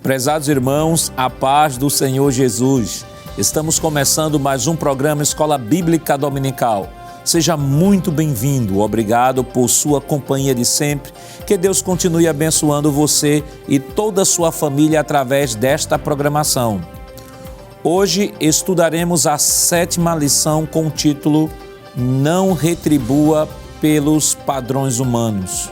Prezados irmãos, a paz do Senhor Jesus. Estamos começando mais um programa Escola Bíblica Dominical. Seja muito bem-vindo, obrigado por sua companhia de sempre. Que Deus continue abençoando você e toda a sua família através desta programação. Hoje estudaremos a 7ª lição com o título Não retribua pelos padrões humanos.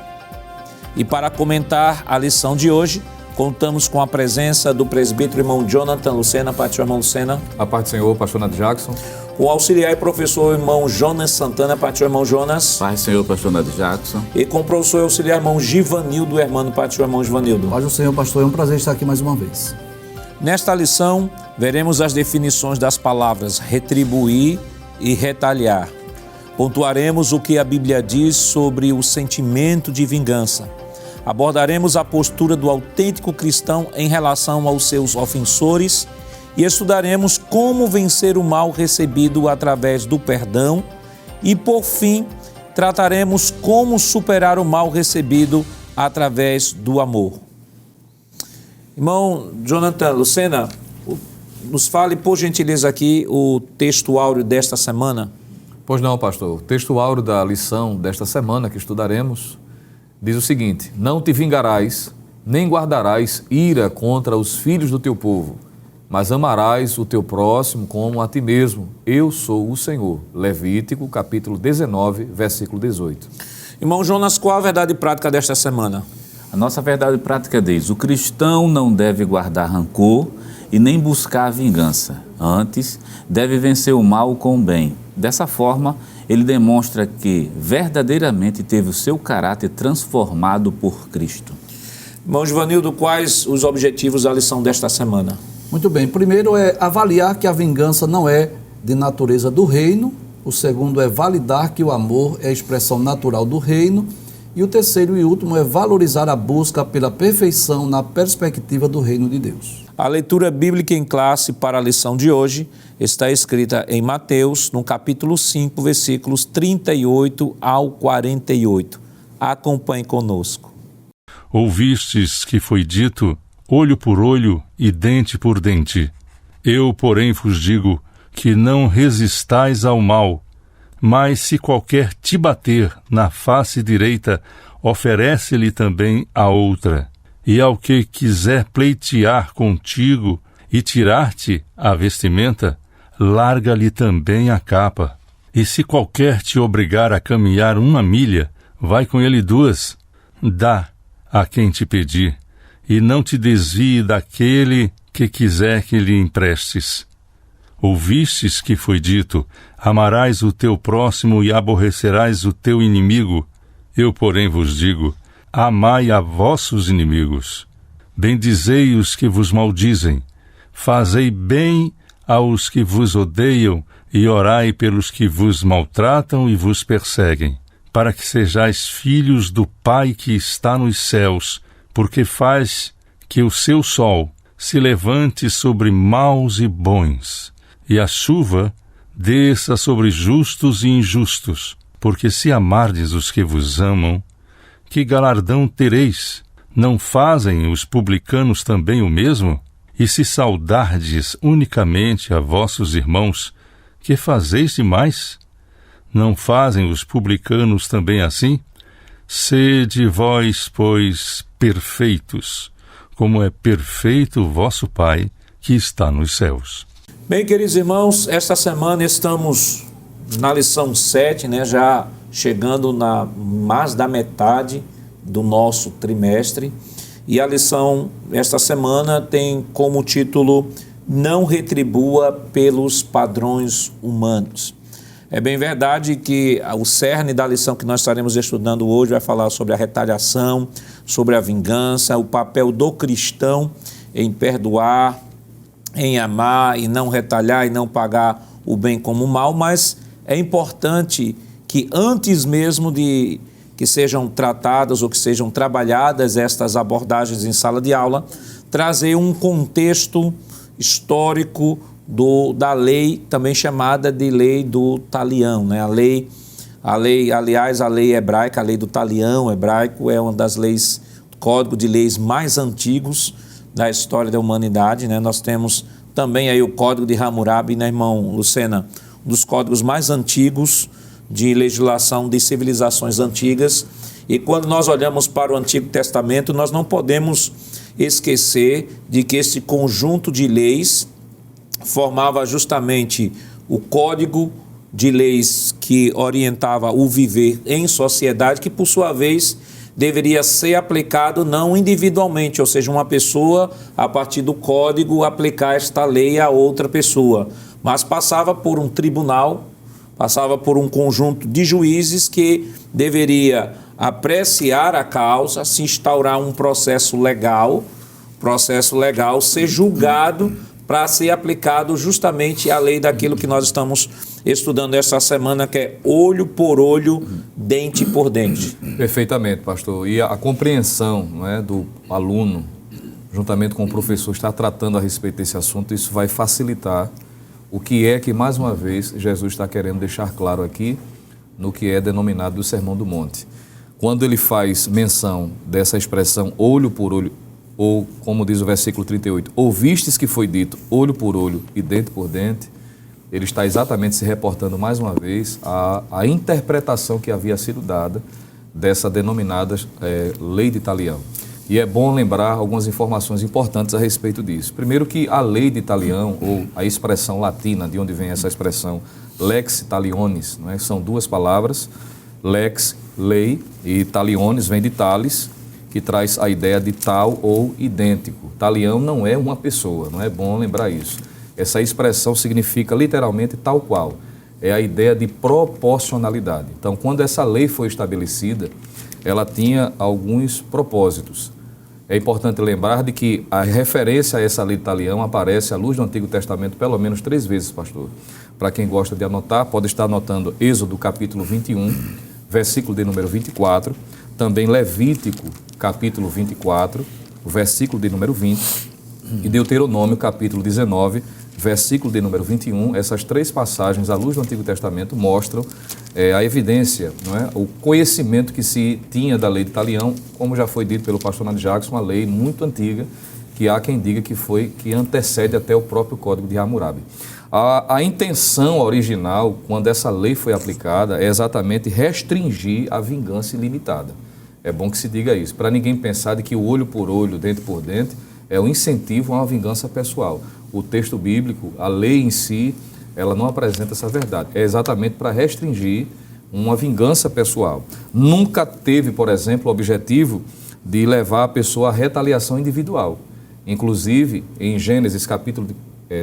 E para comentar a lição de hoje, contamos com a presença do presbítero irmão Jonathan Lucena. Paz do Senhor, irmão Lucena. A paz do Senhor, pastor Nath Jackson. O auxiliar e professor irmão Jonas Santana. Paz do Senhor, irmão Jonas. Paz do Senhor, pastor Nath Jackson. E com o professor e auxiliar irmão Givanildo Hermano. Paz do Senhor, irmão Givanildo. Paz do Senhor, pastor. É um prazer estar aqui mais uma vez. Nesta lição, veremos as definições das palavras retribuir e retaliar. Pontuaremos o que a Bíblia diz sobre o sentimento de vingança. Abordaremos a postura do autêntico cristão em relação aos seus ofensores e estudaremos como vencer o mal recebido através do perdão e, por fim, trataremos como superar o mal recebido através do amor. Irmão Jonathan Lucena, nos fale, por gentileza, aqui o texto áureo desta semana. Pois não, pastor. O texto áureo da lição desta semana que estudaremos diz o seguinte: não te vingarás, nem guardarás ira contra os filhos do teu povo, mas amarás o teu próximo como a ti mesmo. Eu sou o Senhor. Levítico, capítulo 19, versículo 18. Irmão Jonas, qual a verdade prática desta semana? A nossa verdade prática diz: o cristão não deve guardar rancor e nem buscar a vingança. Antes, deve vencer o mal com o bem. Dessa forma, ele demonstra que verdadeiramente teve o seu caráter transformado por Cristo. Irmão Givanildo, quais os objetivos da lição desta semana? Muito bem. Primeiro é avaliar que a vingança não é de natureza do reino. O segundo é validar que o amor é a expressão natural do reino. E o terceiro e último é valorizar a busca pela perfeição na perspectiva do reino de Deus. A leitura bíblica em classe para a lição de hoje está escrita em Mateus, no capítulo 5, versículos 38 ao 48. Acompanhe conosco. Ouvistes que foi dito, olho por olho e dente por dente. Eu, porém, vos digo que não resistais ao mal, mas se qualquer te bater na face direita, oferece-lhe também a outra. E ao que quiser pleitear contigo e tirar-te a vestimenta, larga-lhe também a capa. E se qualquer te obrigar a caminhar 1 milha, vai com ele 2. Dá a quem te pedir, e não te desvie daquele que quiser que lhe emprestes. Ouvistes que foi dito, amarás o teu próximo e aborrecerás o teu inimigo. Eu, porém, vos digo, amai a vossos inimigos. Bendizei os que vos maldizem. Fazei bem aos que vos odeiam e orai pelos que vos maltratam e vos perseguem, para que sejais filhos do Pai que está nos céus, porque faz que o seu sol se levante sobre maus e bons, e a chuva desça sobre justos e injustos. Porque se amardes os que vos amam, que galardão tereis? Não fazem os publicanos também o mesmo? E se saudardes unicamente a vossos irmãos, que fazeis demais? Não fazem os publicanos também assim? Sede vós, pois, perfeitos, como é perfeito o vosso Pai que está nos céus. Bem, queridos irmãos, esta semana estamos na lição 7, já chegando na mais da metade do nosso trimestre. E a lição esta semana tem como título Não retribua pelos padrões humanos. É bem verdade que o cerne da lição que nós estaremos estudando hoje vai falar sobre a retaliação, sobre a vingança, o papel do cristão em perdoar, em amar e não retalhar e não pagar o bem como o mal, mas é importante que antes mesmo de que sejam tratadas ou que sejam trabalhadas estas abordagens em sala de aula, trazer um contexto histórico da lei, também chamada de lei do talião, A lei, aliás, a lei hebraica, a lei do talião hebraico é uma das leis, código de leis mais antigos da história da humanidade, né? Nós temos também aí o Código de Hammurabi, né, irmão Lucena? Um dos códigos mais antigos de legislação de civilizações antigas. E quando nós olhamos para o Antigo Testamento, nós não podemos esquecer de que esse conjunto de leis formava justamente o código de leis que orientava o viver em sociedade, que por sua vez deveria ser aplicado não individualmente, ou seja, uma pessoa a partir do código aplicar esta lei a outra pessoa, mas passava por um tribunal, passava por um conjunto de juízes que deveria apreciar a causa, se instaurar um processo legal, ser julgado para ser aplicado justamente a lei daquilo que nós estamos estudando essa semana, que é olho por olho, dente por dente. Perfeitamente, pastor. E a compreensão, não é, do aluno, juntamente com o professor, estar tratando a respeito desse assunto, isso vai facilitar o que é que, mais uma vez, Jesus está querendo deixar claro aqui no que é denominado o Sermão do Monte. Quando ele faz menção dessa expressão olho por olho, ou como diz o versículo 38, ouvistes que foi dito olho por olho e dente por dente, ele está exatamente se reportando mais uma vez à interpretação que havia sido dada dessa denominada lei de Talião. E é bom lembrar algumas informações importantes a respeito disso. Primeiro que a lei de Talião, ou a expressão latina, de onde vem essa expressão lex talionis, não é? São duas palavras, lex, lei, e talionis vem de talis, que traz a ideia de tal ou idêntico. Talião não é uma pessoa, não é bom lembrar isso. Essa expressão significa literalmente tal qual. É a ideia de proporcionalidade. Então, quando essa lei foi estabelecida, ela tinha alguns propósitos. É importante lembrar de que a referência a essa lei de Talião aparece à luz do Antigo Testamento pelo menos 3 vezes, pastor. Para quem gosta de anotar, pode estar anotando Êxodo capítulo 21, versículo de número 24, também Levítico capítulo 24, versículo de número 20, e Deuteronômio capítulo 19, versículo de número 21. Essas 3 passagens à luz do Antigo Testamento mostram a evidência, não é? O conhecimento que se tinha da lei de Talião, como já foi dito pelo pastor Nando Jackson, uma lei muito antiga, que há quem diga que antecede até o próprio Código de Hammurabi. A intenção original, quando essa lei foi aplicada, é exatamente restringir a vingança ilimitada. É bom que se diga isso, para ninguém pensar de que o olho por olho, dente por dente, é um incentivo a uma vingança pessoal. O texto bíblico, a lei em si, ela não apresenta essa verdade. É exatamente para restringir uma vingança pessoal. Nunca teve, por exemplo, o objetivo de levar a pessoa à retaliação individual. Inclusive, em Gênesis capítulo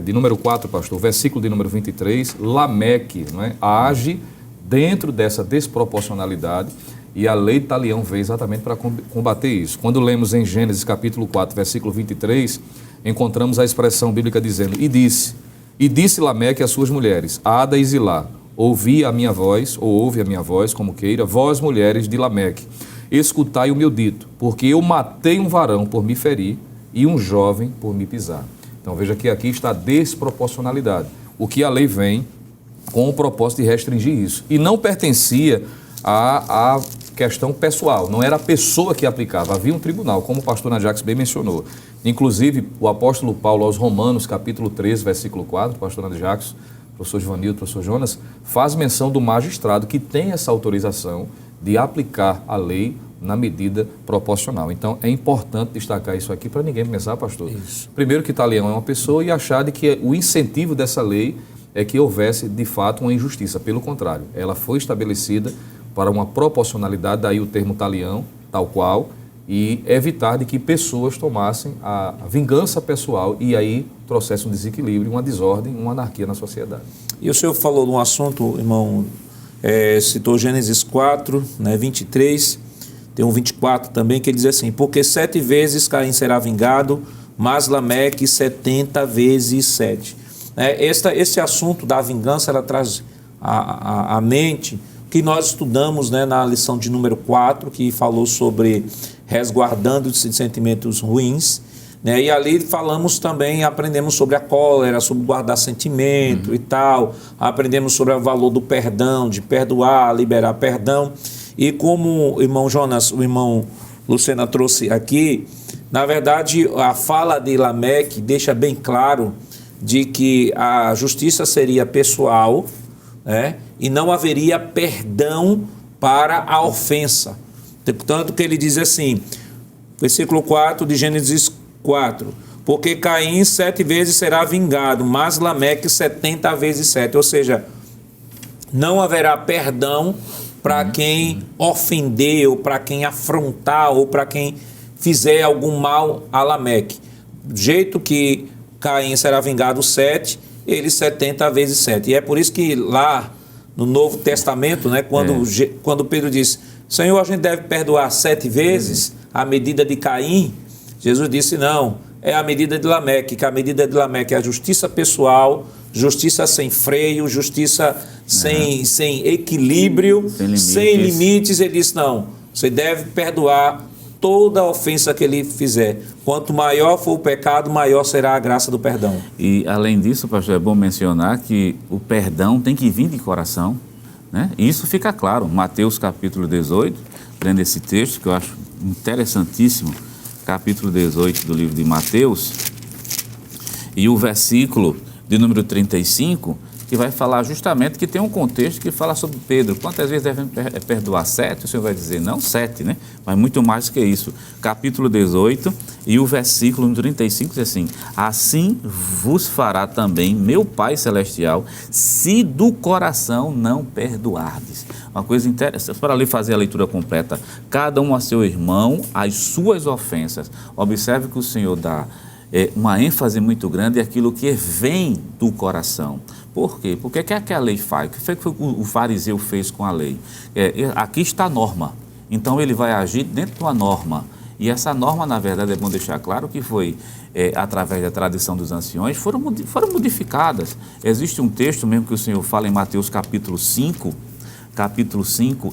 de número 4, pastor, versículo de número 23, Lameque, não é, age dentro dessa desproporcionalidade, e a lei de Talião veio exatamente para combater isso. Quando lemos em Gênesis capítulo 4, versículo 23, encontramos a expressão bíblica dizendo, e disse Lameque às suas mulheres, Ada e Zilá, ouvi a minha voz, ou ouve a minha voz, como queira, vós mulheres de Lameque, escutai o meu dito, porque eu matei um varão por me ferir e um jovem por me pisar. Então veja que aqui está a desproporcionalidade. O que a lei vem com o propósito de restringir isso. E não pertencia à questão pessoal, não era a pessoa que aplicava, havia um tribunal, como o pastor Najax bem mencionou. Inclusive, o apóstolo Paulo aos Romanos, capítulo 13, versículo 4, pastor Najax, professor Givanildo, professor Jonas, faz menção do magistrado que tem essa autorização de aplicar a lei na medida proporcional. Então, é importante destacar isso aqui para ninguém pensar, pastor. Isso. Primeiro que Talião é uma pessoa e achar de que o incentivo dessa lei é que houvesse, de fato, uma injustiça. Pelo contrário, ela foi estabelecida para uma proporcionalidade, daí o termo Talião, tal qual, e evitar de que pessoas tomassem a vingança pessoal e aí trouxesse um desequilíbrio, uma desordem, uma anarquia na sociedade. E o senhor falou de um assunto, irmão, citou Gênesis 4, né, 23, tem um 24 também, que ele diz assim, porque 7 vezes Caim será vingado, mas Lameque 70 vezes 7. Esse assunto da vingança, ela traz à mente que nós estudamos, né, na lição de número 4, que falou sobre resguardando de sentimentos ruins, né, e ali falamos também, aprendemos sobre a cólera, sobre guardar sentimento e tal, aprendemos sobre o valor do perdão, de perdoar, liberar perdão, e como o irmão Jonas, o irmão Lucena trouxe aqui, Na verdade, a fala de Lameque deixa bem claro de que a justiça seria pessoal, né, e não haveria perdão para a ofensa. Tanto que ele diz assim, versículo 4 de Gênesis 4, porque Caim 7 vezes será vingado, mas Lameque 70 vezes 7, ou seja, não haverá perdão para quem ofender, ou para quem afrontar, ou para quem fizer algum mal a Lameque. Do jeito que Caim será vingado 7, ele 70 vezes 7. E é por isso que lá no Novo Testamento, né, quando Pedro diz, Senhor, a gente deve perdoar 7 vezes a medida de Caim, Jesus disse, não, é a medida de Lameque, que a medida de Lameque é a justiça pessoal, justiça sem freio, justiça sem equilíbrio, sem limites. Ele disse, não, você deve perdoar toda ofensa que ele fizer. Quanto maior for o pecado, maior será a graça do perdão. E além disso, pastor, é bom mencionar que o perdão tem que vir de coração, né? E isso fica claro, Mateus capítulo 18, lendo esse texto que eu acho interessantíssimo, capítulo 18 do livro de Mateus, e o versículo de número 35, que vai falar justamente que tem um contexto que fala sobre Pedro. Quantas vezes devem perdoar? 7? O Senhor vai dizer, não 7, né? Mas muito mais que isso. Capítulo 18 e o versículo 35 diz assim, assim vos fará também meu Pai Celestial, se do coração não perdoardes. Uma coisa interessante, para ali fazer a leitura completa, cada um a seu irmão, as suas ofensas. Observe que o Senhor dá uma ênfase muito grande àquilo que vem do coração. Por quê? Porque o que é que a lei faz? O que foi que o fariseu fez com a lei? Aqui está a norma, então ele vai agir dentro de uma norma. E essa norma, na verdade, é bom deixar claro que foi, através da tradição dos anciões, foram modificadas. Existe um texto mesmo que o Senhor fala em Mateus capítulo 5,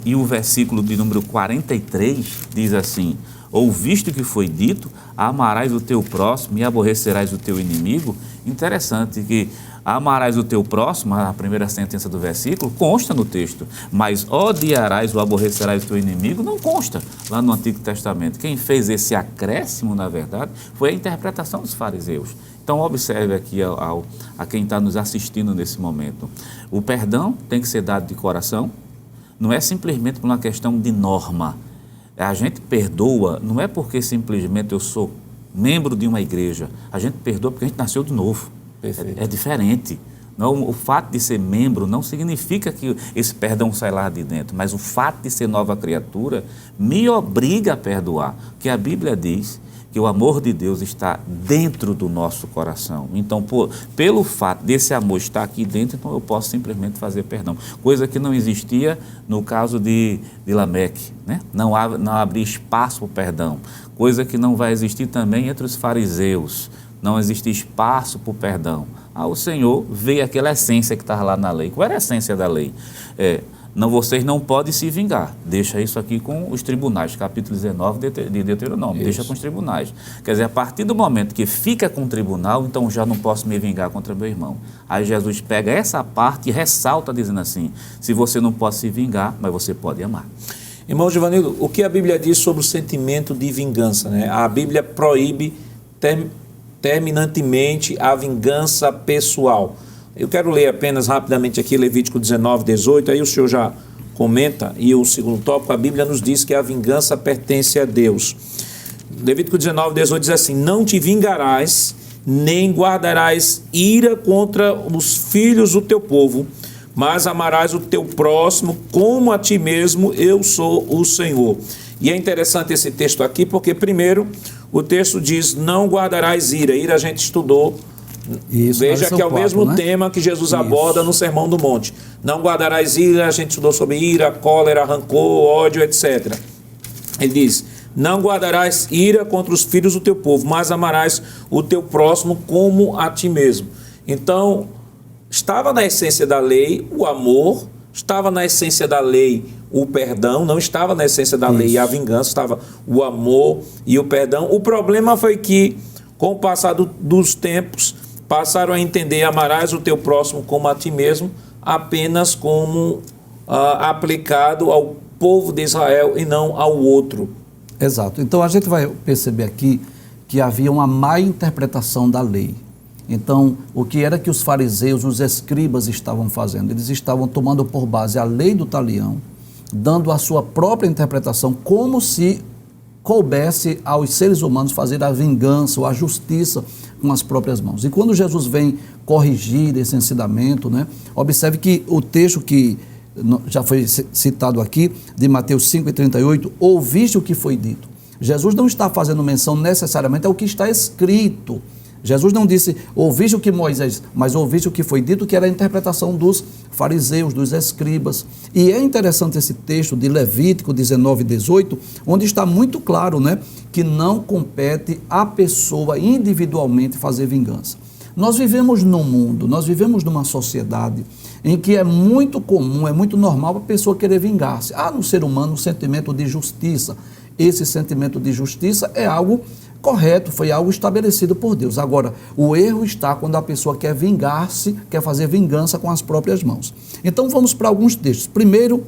e o versículo de número 43 diz assim, ouviste o que foi dito, amarás o teu próximo e aborrecerás o teu inimigo. Interessante que amarás o teu próximo, a primeira sentença do versículo, consta no texto, mas odiarás ou aborrecerás o teu inimigo, não consta lá no Antigo Testamento. Quem fez esse acréscimo, na verdade, foi a interpretação dos fariseus. Então, observe aqui a quem está nos assistindo nesse momento. O perdão tem que ser dado de coração, não é simplesmente por uma questão de norma. A gente perdoa, não é porque simplesmente eu sou membro de uma igreja, a gente perdoa porque a gente nasceu de novo. É diferente. Não, o fato de ser membro não significa que esse perdão sai lá de dentro, mas o fato de ser nova criatura me obriga a perdoar, que a Bíblia diz que o amor de Deus está dentro do nosso coração. Então, pelo fato desse amor estar aqui dentro, então eu posso simplesmente fazer perdão. Coisa que não existia no caso de Lameque, né? Não abria espaço para o perdão. Coisa que não vai existir também entre os fariseus. Não existe espaço para o perdão. O Senhor veio aquela essência que estava lá na lei. Qual era a essência da lei? Vocês não podem se vingar. Deixa isso aqui com os tribunais, capítulo 19 de Deuteronômio. Deixa com os tribunais. Quer dizer, a partir do momento que fica com o tribunal, então já não posso me vingar contra meu irmão. Aí Jesus pega essa parte e ressalta dizendo assim, se você não pode se vingar, mas você pode amar. Irmão Givanildo, o que a Bíblia diz sobre o sentimento de vingança, né? A Bíblia proíbe terminantemente a vingança pessoal. Eu quero ler apenas rapidamente aqui Levítico 19, 18, aí o senhor já comenta, e o segundo tópico, a Bíblia nos diz que a vingança pertence a Deus. Levítico 19, 18 diz assim, não te vingarás, nem guardarás ira contra os filhos do teu povo, mas amarás o teu próximo como a ti mesmo, eu sou o Senhor. E é interessante esse texto aqui, porque primeiro, o texto diz, não guardarás ira. Ira a gente estudou. Isso, veja que é o mesmo tema que Jesus aborda no Sermão do Monte. Não guardarás ira, a gente estudou sobre ira, cólera, rancor, ódio, etc. Ele diz, não guardarás ira contra os filhos do teu povo, mas amarás o teu próximo como a ti mesmo. Então, estava na essência da lei o amor, estava na essência da lei o perdão, não estava na essência da lei a vingança, estava o amor e o perdão. O problema foi que, com o passar dos tempos, passaram a entender, amarás o teu próximo como a ti mesmo, apenas como aplicado ao povo de Israel e não ao outro. Exato. Então a gente vai perceber aqui que havia uma má interpretação da lei. Então, o que era que os fariseus, os escribas estavam fazendo? Eles estavam tomando por base a lei do talião, dando a sua própria interpretação, como se coubesse aos seres humanos fazer a vingança ou a justiça com as próprias mãos. E quando Jesus vem corrigir esse ensinamento, né, observe que o texto que já foi citado aqui, de Mateus 5,38, ouviste o que foi dito. Jesus não está fazendo menção necessariamente ao que está escrito. Jesus não disse, ouviste o que Moisés, mas ouviste o que foi dito, que era a interpretação dos fariseus, dos escribas. E é interessante esse texto de Levítico 19:18, onde está muito claro, né, que não compete à pessoa individualmente fazer vingança. Nós vivemos num mundo, nós vivemos numa sociedade em que é muito comum, é muito normal a pessoa querer vingar-se. Há no ser humano um sentimento de justiça. Esse sentimento de justiça é algo correto, foi algo estabelecido por Deus. Agora, o erro está quando a pessoa quer vingar-se, quer fazer vingança com as próprias mãos. Então vamos para alguns textos. Primeiro,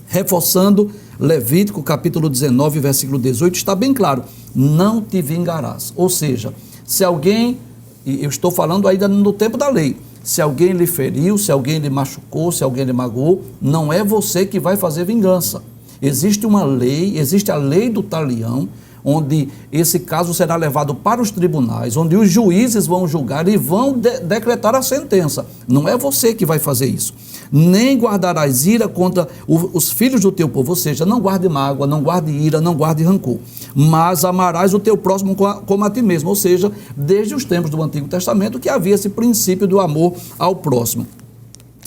reforçando Levítico capítulo 19, versículo 18, está bem claro, não te vingarás. Ou seja, se alguém, e eu estou falando ainda no tempo da lei, se alguém lhe feriu, se alguém lhe machucou, se alguém lhe magoou, não é você que vai fazer vingança. Existe uma lei, existe a lei do talião, onde esse caso será levado para os tribunais, onde os juízes vão julgar e vão decretar a sentença. Não é você que vai fazer isso. Nem guardarás ira contra os filhos do teu povo, ou seja, não guarde mágoa, não guarde ira, não guarde rancor, mas amarás o teu próximo como a ti mesmo, ou seja, desde os tempos do Antigo Testamento que havia esse princípio do amor ao próximo.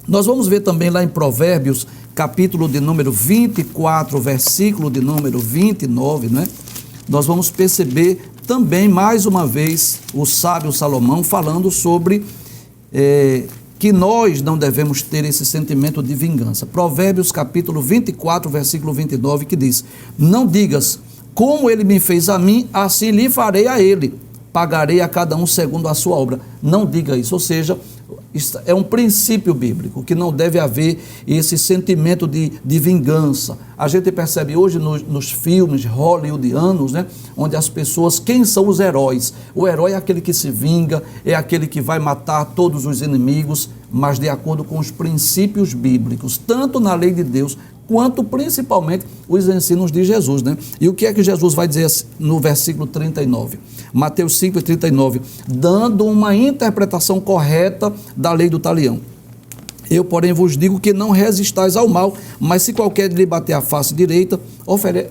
Nós vamos ver também lá em Provérbios, capítulo de número 24, versículo de número 29, né? Nós vamos perceber também, mais uma vez, o sábio Salomão falando sobre que nós não devemos ter esse sentimento de vingança. Provérbios capítulo 24, versículo 29, que diz, não digas, como ele me fez a mim, assim lhe farei a ele, pagarei a cada um segundo a sua obra. Não diga isso, ou seja, é um princípio bíblico, que não deve haver esse sentimento de vingança. A gente percebe hoje nos filmes hollywoodianos, né, onde as pessoas, quem são os heróis? O herói é aquele que se vinga, é aquele que vai matar todos os inimigos, mas de acordo com os princípios bíblicos, tanto na lei de Deus, quanto principalmente os ensinos de Jesus, né? E o que é que Jesus vai dizer no versículo 39? Mateus 5:39, dando uma interpretação correta da lei do talião. Eu, porém, vos digo que não resistais ao mal, mas se qualquer lhe bater a face direita,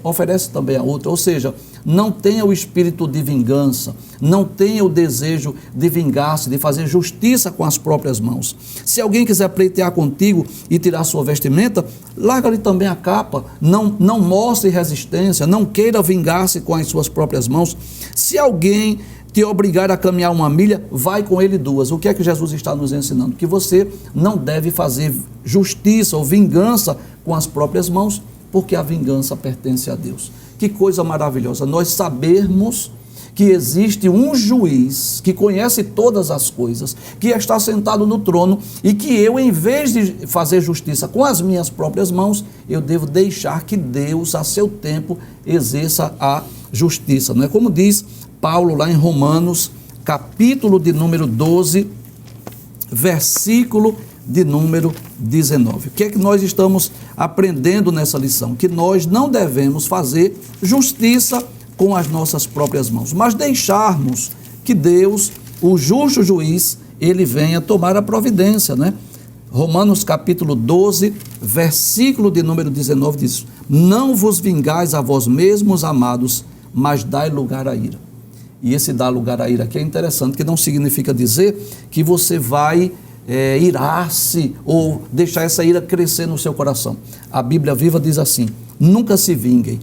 oferece também a outra. Ou seja, não tenha o espírito de vingança, não tenha o desejo de vingar-se, de fazer justiça com as próprias mãos. Se alguém quiser pleitear contigo e tirar sua vestimenta, larga-lhe também a capa, não mostre resistência, não queira vingar-se com as suas próprias mãos. Se alguém te obrigar a caminhar uma milha, vai com ele 2. O que é que Jesus está nos ensinando? Que você não deve fazer justiça ou vingança com as próprias mãos, porque a vingança pertence a Deus. Que coisa maravilhosa, nós sabermos que existe um juiz que conhece todas as coisas, que está sentado no trono e que eu, em vez de fazer justiça com as minhas próprias mãos, eu devo deixar que Deus, a seu tempo, exerça a justiça. Não é como diz Paulo lá em Romanos, capítulo de número 12, versículo de número 19. O que é que nós estamos aprendendo nessa lição? Que nós não devemos fazer justiça com as nossas próprias mãos, mas deixarmos que Deus, o justo juiz, ele venha tomar a providência, né? Romanos capítulo 12, versículo de número 19 diz, não vos vingais a vós mesmos, amados, mas dai lugar à ira. E esse dar lugar à ira aqui é interessante, que não significa dizer que você vai irar-se ou deixar essa ira crescer no seu coração. A Bíblia Viva diz assim, nunca se vinguem,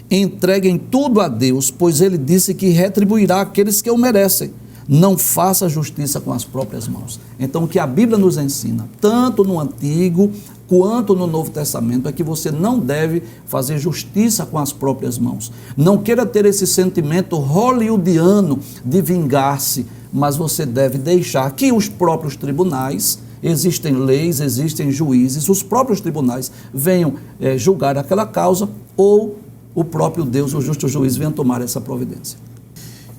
entreguem tudo a Deus, pois ele disse que retribuirá aqueles que o merecem. Não faça justiça com as próprias mãos. Então, o que a Bíblia nos ensina, tanto no Antigo quanto no Novo Testamento, é que você não deve fazer justiça com as próprias mãos. Não queira ter esse sentimento hollywoodiano de vingar-se, mas você deve deixar que os próprios tribunais, existem leis, existem juízes, os próprios tribunais venham julgar aquela causa, ou o próprio Deus, o justo juiz, venha tomar essa providência.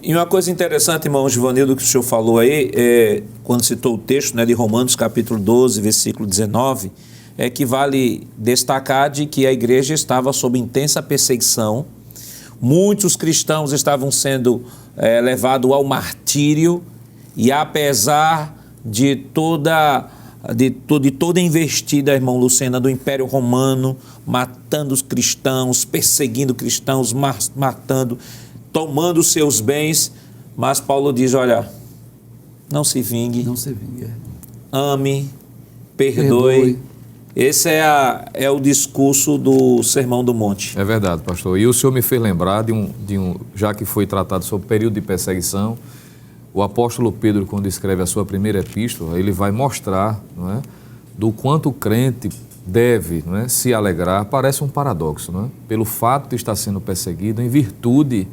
E uma coisa interessante, irmão Givanildo, que o senhor falou aí, quando citou o texto, né, de Romanos capítulo 12, versículo 19, é que vale destacar de que a igreja estava sob intensa perseguição, muitos cristãos estavam sendo levados ao martírio, e apesar de toda a investida, irmão Lucena, do Império Romano, matando os cristãos, perseguindo cristãos, matando, tomando os seus bens, mas Paulo diz, olha, não se vingue, ame, perdoe. Esse é o discurso do Sermão do Monte. É verdade, pastor. E o senhor me fez lembrar já que foi tratado sobre o período de perseguição, o apóstolo Pedro, quando escreve a sua primeira epístola, ele vai mostrar, não é, do quanto o crente deve, não é, se alegrar. Parece um paradoxo, não é? Pelo fato de estar sendo perseguido em virtude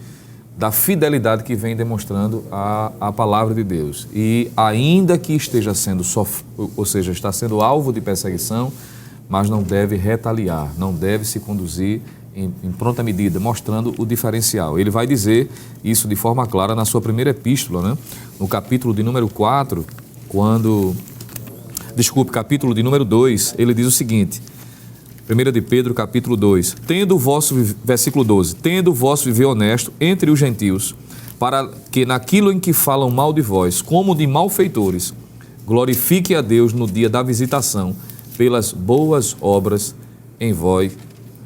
da fidelidade que vem demonstrando a palavra de Deus. E ainda que esteja sendo, está sendo alvo de perseguição, mas não deve retaliar, não deve se conduzir em pronta medida, mostrando o diferencial. Ele vai dizer isso de forma clara na sua primeira epístola, né? No capítulo de número 4, capítulo de número 2, ele diz o seguinte, 1 de Pedro, capítulo 2, versículo 12, tendo o vosso viver honesto entre os gentios, para que naquilo em que falam mal de vós, como de malfeitores, glorifique a Deus no dia da visitação, pelas boas obras em vós,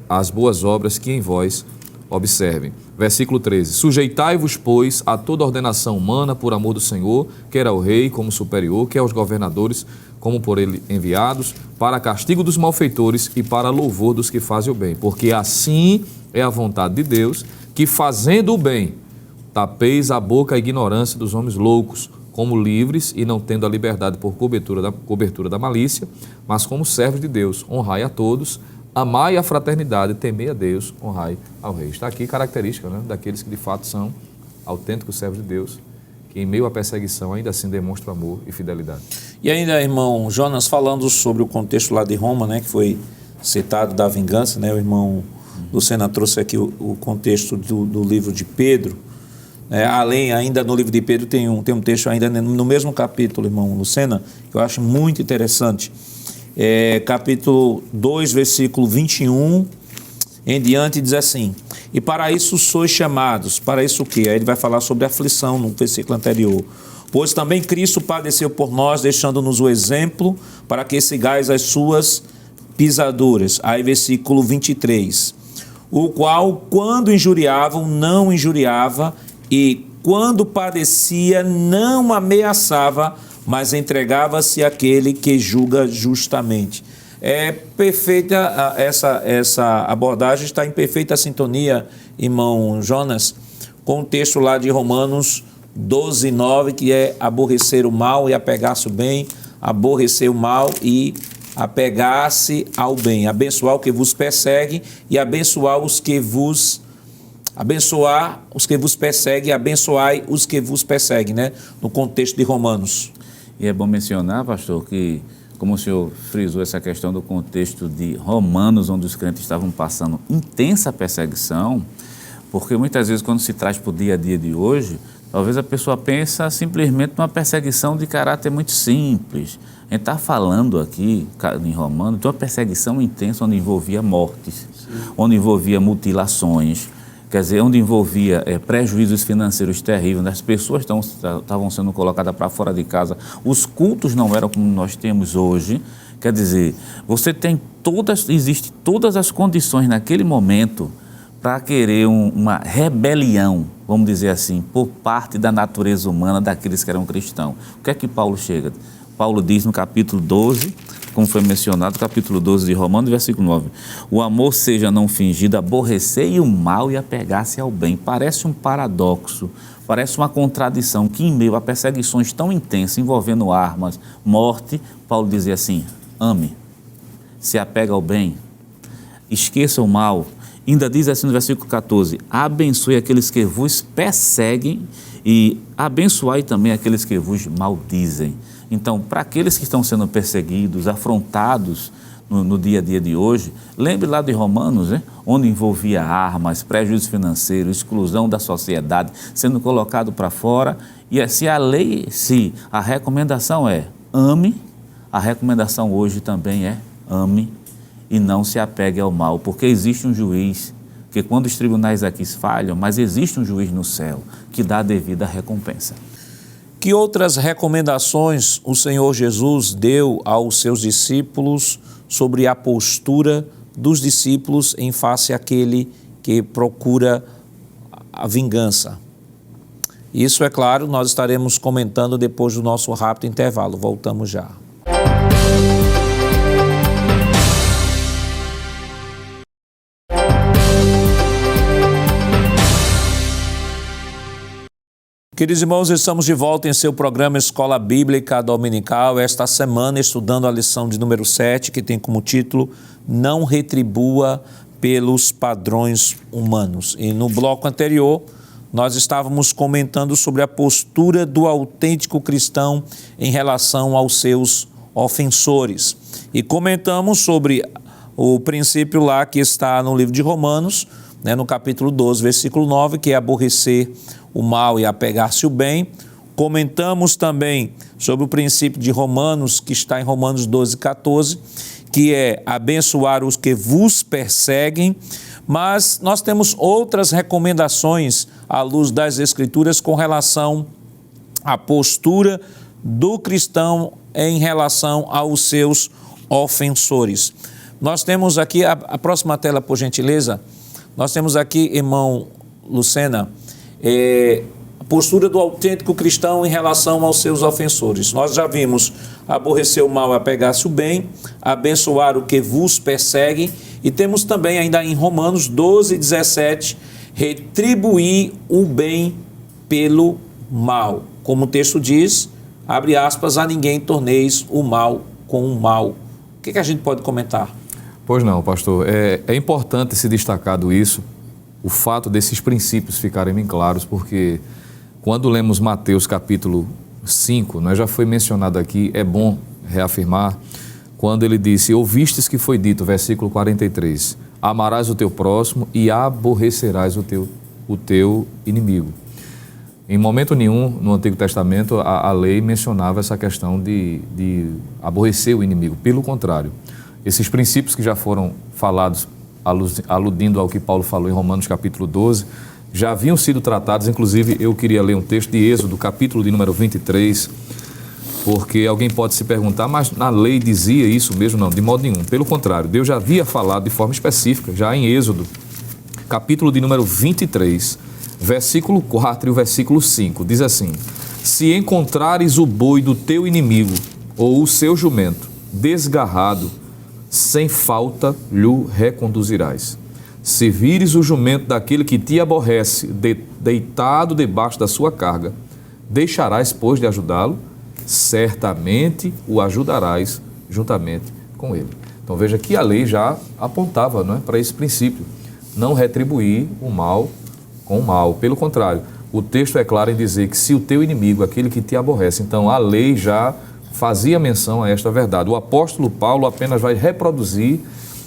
as boas obras que em vós observem. Versículo 13, sujeitai-vos, pois, a toda ordenação humana por amor do Senhor, quer ao rei como superior, quer aos governadores como por ele enviados, para castigo dos malfeitores e para louvor dos que fazem o bem. Porque assim é a vontade de Deus, que fazendo o bem, tapeis a boca à ignorância dos homens loucos, como livres e não tendo a liberdade por cobertura da malícia, mas como servos de Deus, honrai a todos, amai a fraternidade, temei a Deus, honrai ao rei. Está aqui característica, né, daqueles que de fato são autênticos servos de Deus, que em meio à perseguição ainda assim demonstram amor e fidelidade. E ainda, irmão Jonas, falando sobre o contexto lá de Roma, né, que foi citado da vingança, né, o irmão Lucena trouxe aqui o contexto do livro de Pedro. Além, ainda no livro de Pedro tem um texto ainda no mesmo capítulo, irmão Lucena, que eu acho muito interessante. Capítulo 2, versículo 21 em diante, diz assim, e para isso sois chamados, para isso o quê? Aí ele vai falar sobre a aflição no versículo anterior. Pois também Cristo padeceu por nós, deixando-nos o exemplo, para que sigais as suas pisaduras. Aí versículo 23, o qual, quando injuriavam, não injuriava, e quando padecia, não ameaçava, mas entregava-se àquele que julga justamente. É perfeita, essa abordagem está em perfeita sintonia, irmão Jonas, com o texto lá de Romanos 12, 9, que é aborrecer o mal e apegar-se ao bem, aborrecer o mal e apegar-se ao bem, abençoar o que vos persegue e abençoar os que vos perseguem, abençoai os que vos perseguem, né? No contexto de Romanos. E é bom mencionar, pastor, que como o senhor frisou essa questão do contexto de Romanos, onde os crentes estavam passando intensa perseguição, porque muitas vezes quando se traz para o dia a dia de hoje, talvez a pessoa pensa simplesmente numa perseguição de caráter muito simples. A gente está falando aqui, em Romanos, de uma perseguição intensa onde envolvia mortes, onde envolvia mutilações, quer dizer, onde envolvia prejuízos financeiros terríveis, as pessoas estavam sendo colocadas para fora de casa, os cultos não eram como nós temos hoje, quer dizer, existe todas as condições naquele momento para querer uma rebelião, vamos dizer assim, por parte da natureza humana daqueles que eram cristãos. O que é que Paulo chega? Paulo diz no capítulo 12, como foi mencionado, capítulo 12 de Romanos, versículo 9. O amor seja não fingido, aborrecer o mal e apegar-se ao bem. Parece um paradoxo, parece uma contradição, que em meio a perseguições tão intensas, envolvendo armas, morte, Paulo dizia assim, ame, se apega ao bem, esqueça o mal. Ainda diz assim no versículo 14, abençoe aqueles que vos perseguem e abençoai também aqueles que vos maldizem. Então, para aqueles que estão sendo perseguidos, afrontados no dia a dia de hoje, lembre lá de Romanos, né? Onde envolvia armas, prejuízo financeiro, exclusão da sociedade, sendo colocado para fora. E se a recomendação é ame, a recomendação hoje também é ame e não se apegue ao mal, porque existe um juiz, que quando os tribunais aqui falham, mas existe um juiz no céu que dá a devida recompensa. Que outras recomendações o Senhor Jesus deu aos seus discípulos sobre a postura dos discípulos em face àquele que procura a vingança? Isso, é claro, nós estaremos comentando depois do nosso rápido intervalo. Voltamos já. Queridos irmãos, estamos de volta em seu programa Escola Bíblica Dominical, esta semana estudando a lição de número 7, que tem como título Não Retribua pelos Padrões Humanos. E no bloco anterior, nós estávamos comentando sobre a postura do autêntico cristão em relação aos seus ofensores. E comentamos sobre o princípio lá que está no livro de Romanos, no capítulo 12, versículo 9, que é aborrecer o mal e apegar-se o bem. Comentamos também sobre o princípio de Romanos, que está em Romanos 12, 14, que é abençoar os que vos perseguem. Mas nós temos outras recomendações à luz das Escrituras com relação à postura do cristão em relação aos seus ofensores. Nós temos aqui, a próxima tela, por gentileza, nós temos aqui, irmão Lucena, a postura do autêntico cristão em relação aos seus ofensores. Nós já vimos aborrecer o mal e apegar-se o bem, abençoar o que vos persegue, e temos também ainda em Romanos 12, 17, retribuir o bem pelo mal. Como o texto diz, abre aspas, a ninguém torneis o mal com o mal. O que a gente pode comentar? Pois não, pastor. É importante se destacado isso, o fato desses princípios ficarem bem claros, porque quando lemos Mateus capítulo 5, já foi mencionado aqui, é bom reafirmar, quando ele disse, ouvistes que foi dito, versículo 43, amarás o teu próximo e aborrecerás o teu inimigo. Em momento nenhum, no Antigo Testamento, a lei mencionava essa questão de aborrecer o inimigo. Pelo contrário, esses princípios que já foram falados, aludindo ao que Paulo falou em Romanos capítulo 12, já haviam sido tratados. Inclusive eu queria ler um texto de Êxodo, capítulo de número 23, porque alguém pode se perguntar, mas na lei dizia isso mesmo? Não, de modo nenhum. Pelo contrário, Deus já havia falado de forma específica, já em Êxodo, capítulo de número 23, versículo 4 e o versículo 5, diz assim, se encontrares o boi do teu inimigo ou o seu jumento desgarrado, sem falta lhe reconduzirás. Se vires o jumento daquele que te aborrece, deitado debaixo da sua carga, deixarás, pois, de ajudá-lo, certamente o ajudarás juntamente com ele. Então veja que a lei já apontava, para esse princípio, não retribuir o mal com o mal. Pelo contrário, o texto é claro em dizer que se o teu inimigo, aquele que te aborrece, então a lei já fazia menção a esta verdade. O apóstolo Paulo apenas vai reproduzir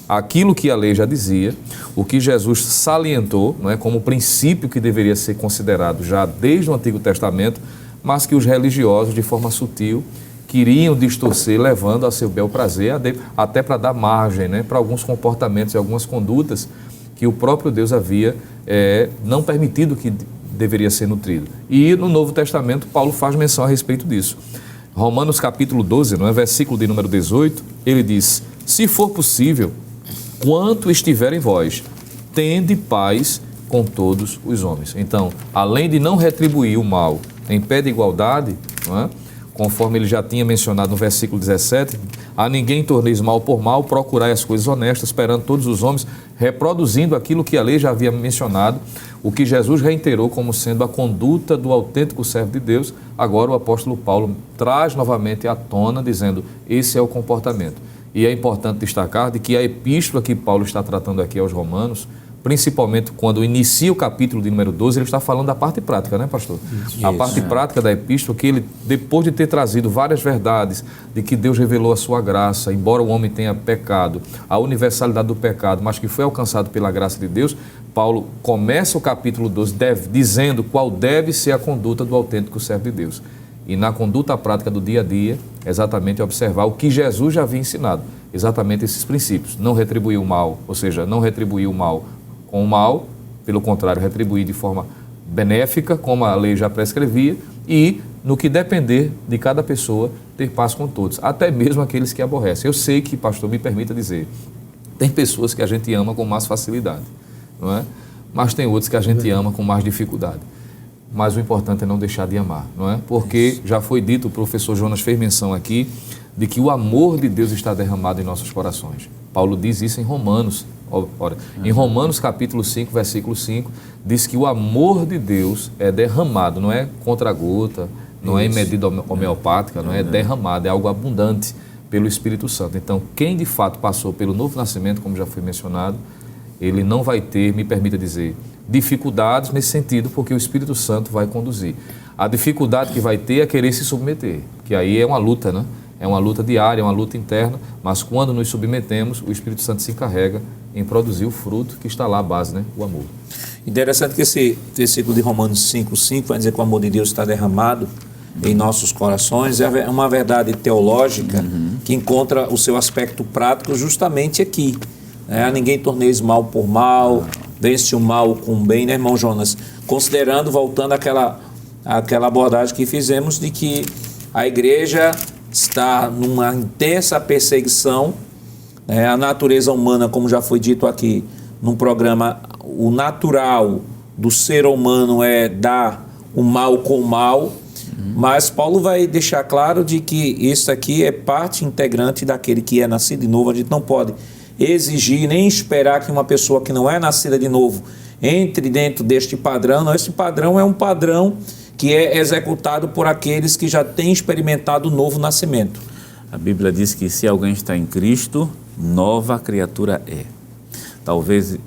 aquilo que a lei já dizia, o que Jesus salientou, como princípio que deveria ser considerado já desde o Antigo Testamento, mas que os religiosos, de forma sutil, queriam distorcer, levando a seu bel prazer, até para dar margem para alguns comportamentos e algumas condutas que o próprio Deus havia não permitido que deveria ser nutrido. E no Novo Testamento, Paulo faz menção a respeito disso. Romanos capítulo 12, versículo de número 18, ele diz, se for possível, quanto estiver em vós, tende paz com todos os homens. Então, além de não retribuir o mal em pé de igualdade, conforme ele já tinha mencionado no versículo 17, a ninguém torneis mal por mal, procurai as coisas honestas, perante todos os homens, reproduzindo aquilo que a lei já havia mencionado, o que Jesus reiterou como sendo a conduta do autêntico servo de Deus. Agora o apóstolo Paulo traz novamente à tona, dizendo, esse é o comportamento. E é importante destacar de que a epístola que Paulo está tratando aqui aos Romanos principalmente quando inicia o capítulo de número 12, ele está falando da parte prática, né, pastor? A parte prática da epístola, que ele, depois de ter trazido várias verdades, de que Deus revelou a sua graça, embora o homem tenha pecado, a universalidade do pecado, mas que foi alcançado pela graça de Deus, Paulo começa o capítulo 12 dizendo qual deve ser a conduta do autêntico servo de Deus. E na conduta prática do dia a dia, exatamente observar o que Jesus já havia ensinado, exatamente esses princípios. Não retribuir o mal, ou seja, não retribuir o mal com o mal, pelo contrário, retribuir de forma benéfica, como a lei já prescrevia, e, no que depender de cada pessoa, ter paz com todos, até mesmo aqueles que aborrecem. Eu sei que, pastor, me permita dizer, tem pessoas que a gente ama com mais facilidade, não é? Mas tem outros que a gente ama com mais dificuldade. Mas o importante é não deixar de amar, não é? Porque já foi dito, o professor Jonas fez menção aqui, de que o amor de Deus está derramado em nossos corações. Paulo diz isso em Romanos. Ora, em Romanos capítulo 5, versículo 5, diz que o amor de Deus é derramado, não é contra-gota, não é em medida homeopática, não é derramado, é algo abundante pelo Espírito Santo. Então, quem de fato passou pelo novo nascimento, como já foi mencionado, ele não vai ter, me permita dizer, dificuldades nesse sentido, porque o Espírito Santo vai conduzir. A dificuldade que vai ter é querer se submeter, que aí é uma luta, né? É uma luta diária, é uma luta interna, mas quando nos submetemos, o Espírito Santo se encarrega em produzir o fruto que está lá à base, né? O amor. Interessante que esse versículo de Romanos 5:5 vai dizer que o amor de Deus está derramado em nossos corações. É uma verdade teológica que encontra o seu aspecto prático justamente aqui. A ninguém torneis mal por mal, vence o mal com o bem, né, irmão Jonas? Considerando, voltando àquela abordagem que fizemos de que a igreja está numa intensa perseguição, né? A natureza humana, como já foi dito aqui num programa, o natural do ser humano é dar o mal com o mal, mas Paulo vai deixar claro de que isso aqui é parte integrante daquele que é nascido de novo. A gente não pode exigir nem esperar que uma pessoa que não é nascida de novo entre dentro deste padrão. Não, esse padrão é um padrão que é executado por aqueles que já têm experimentado o novo nascimento. A Bíblia diz que se alguém está em Cristo, nova criatura é. Talvez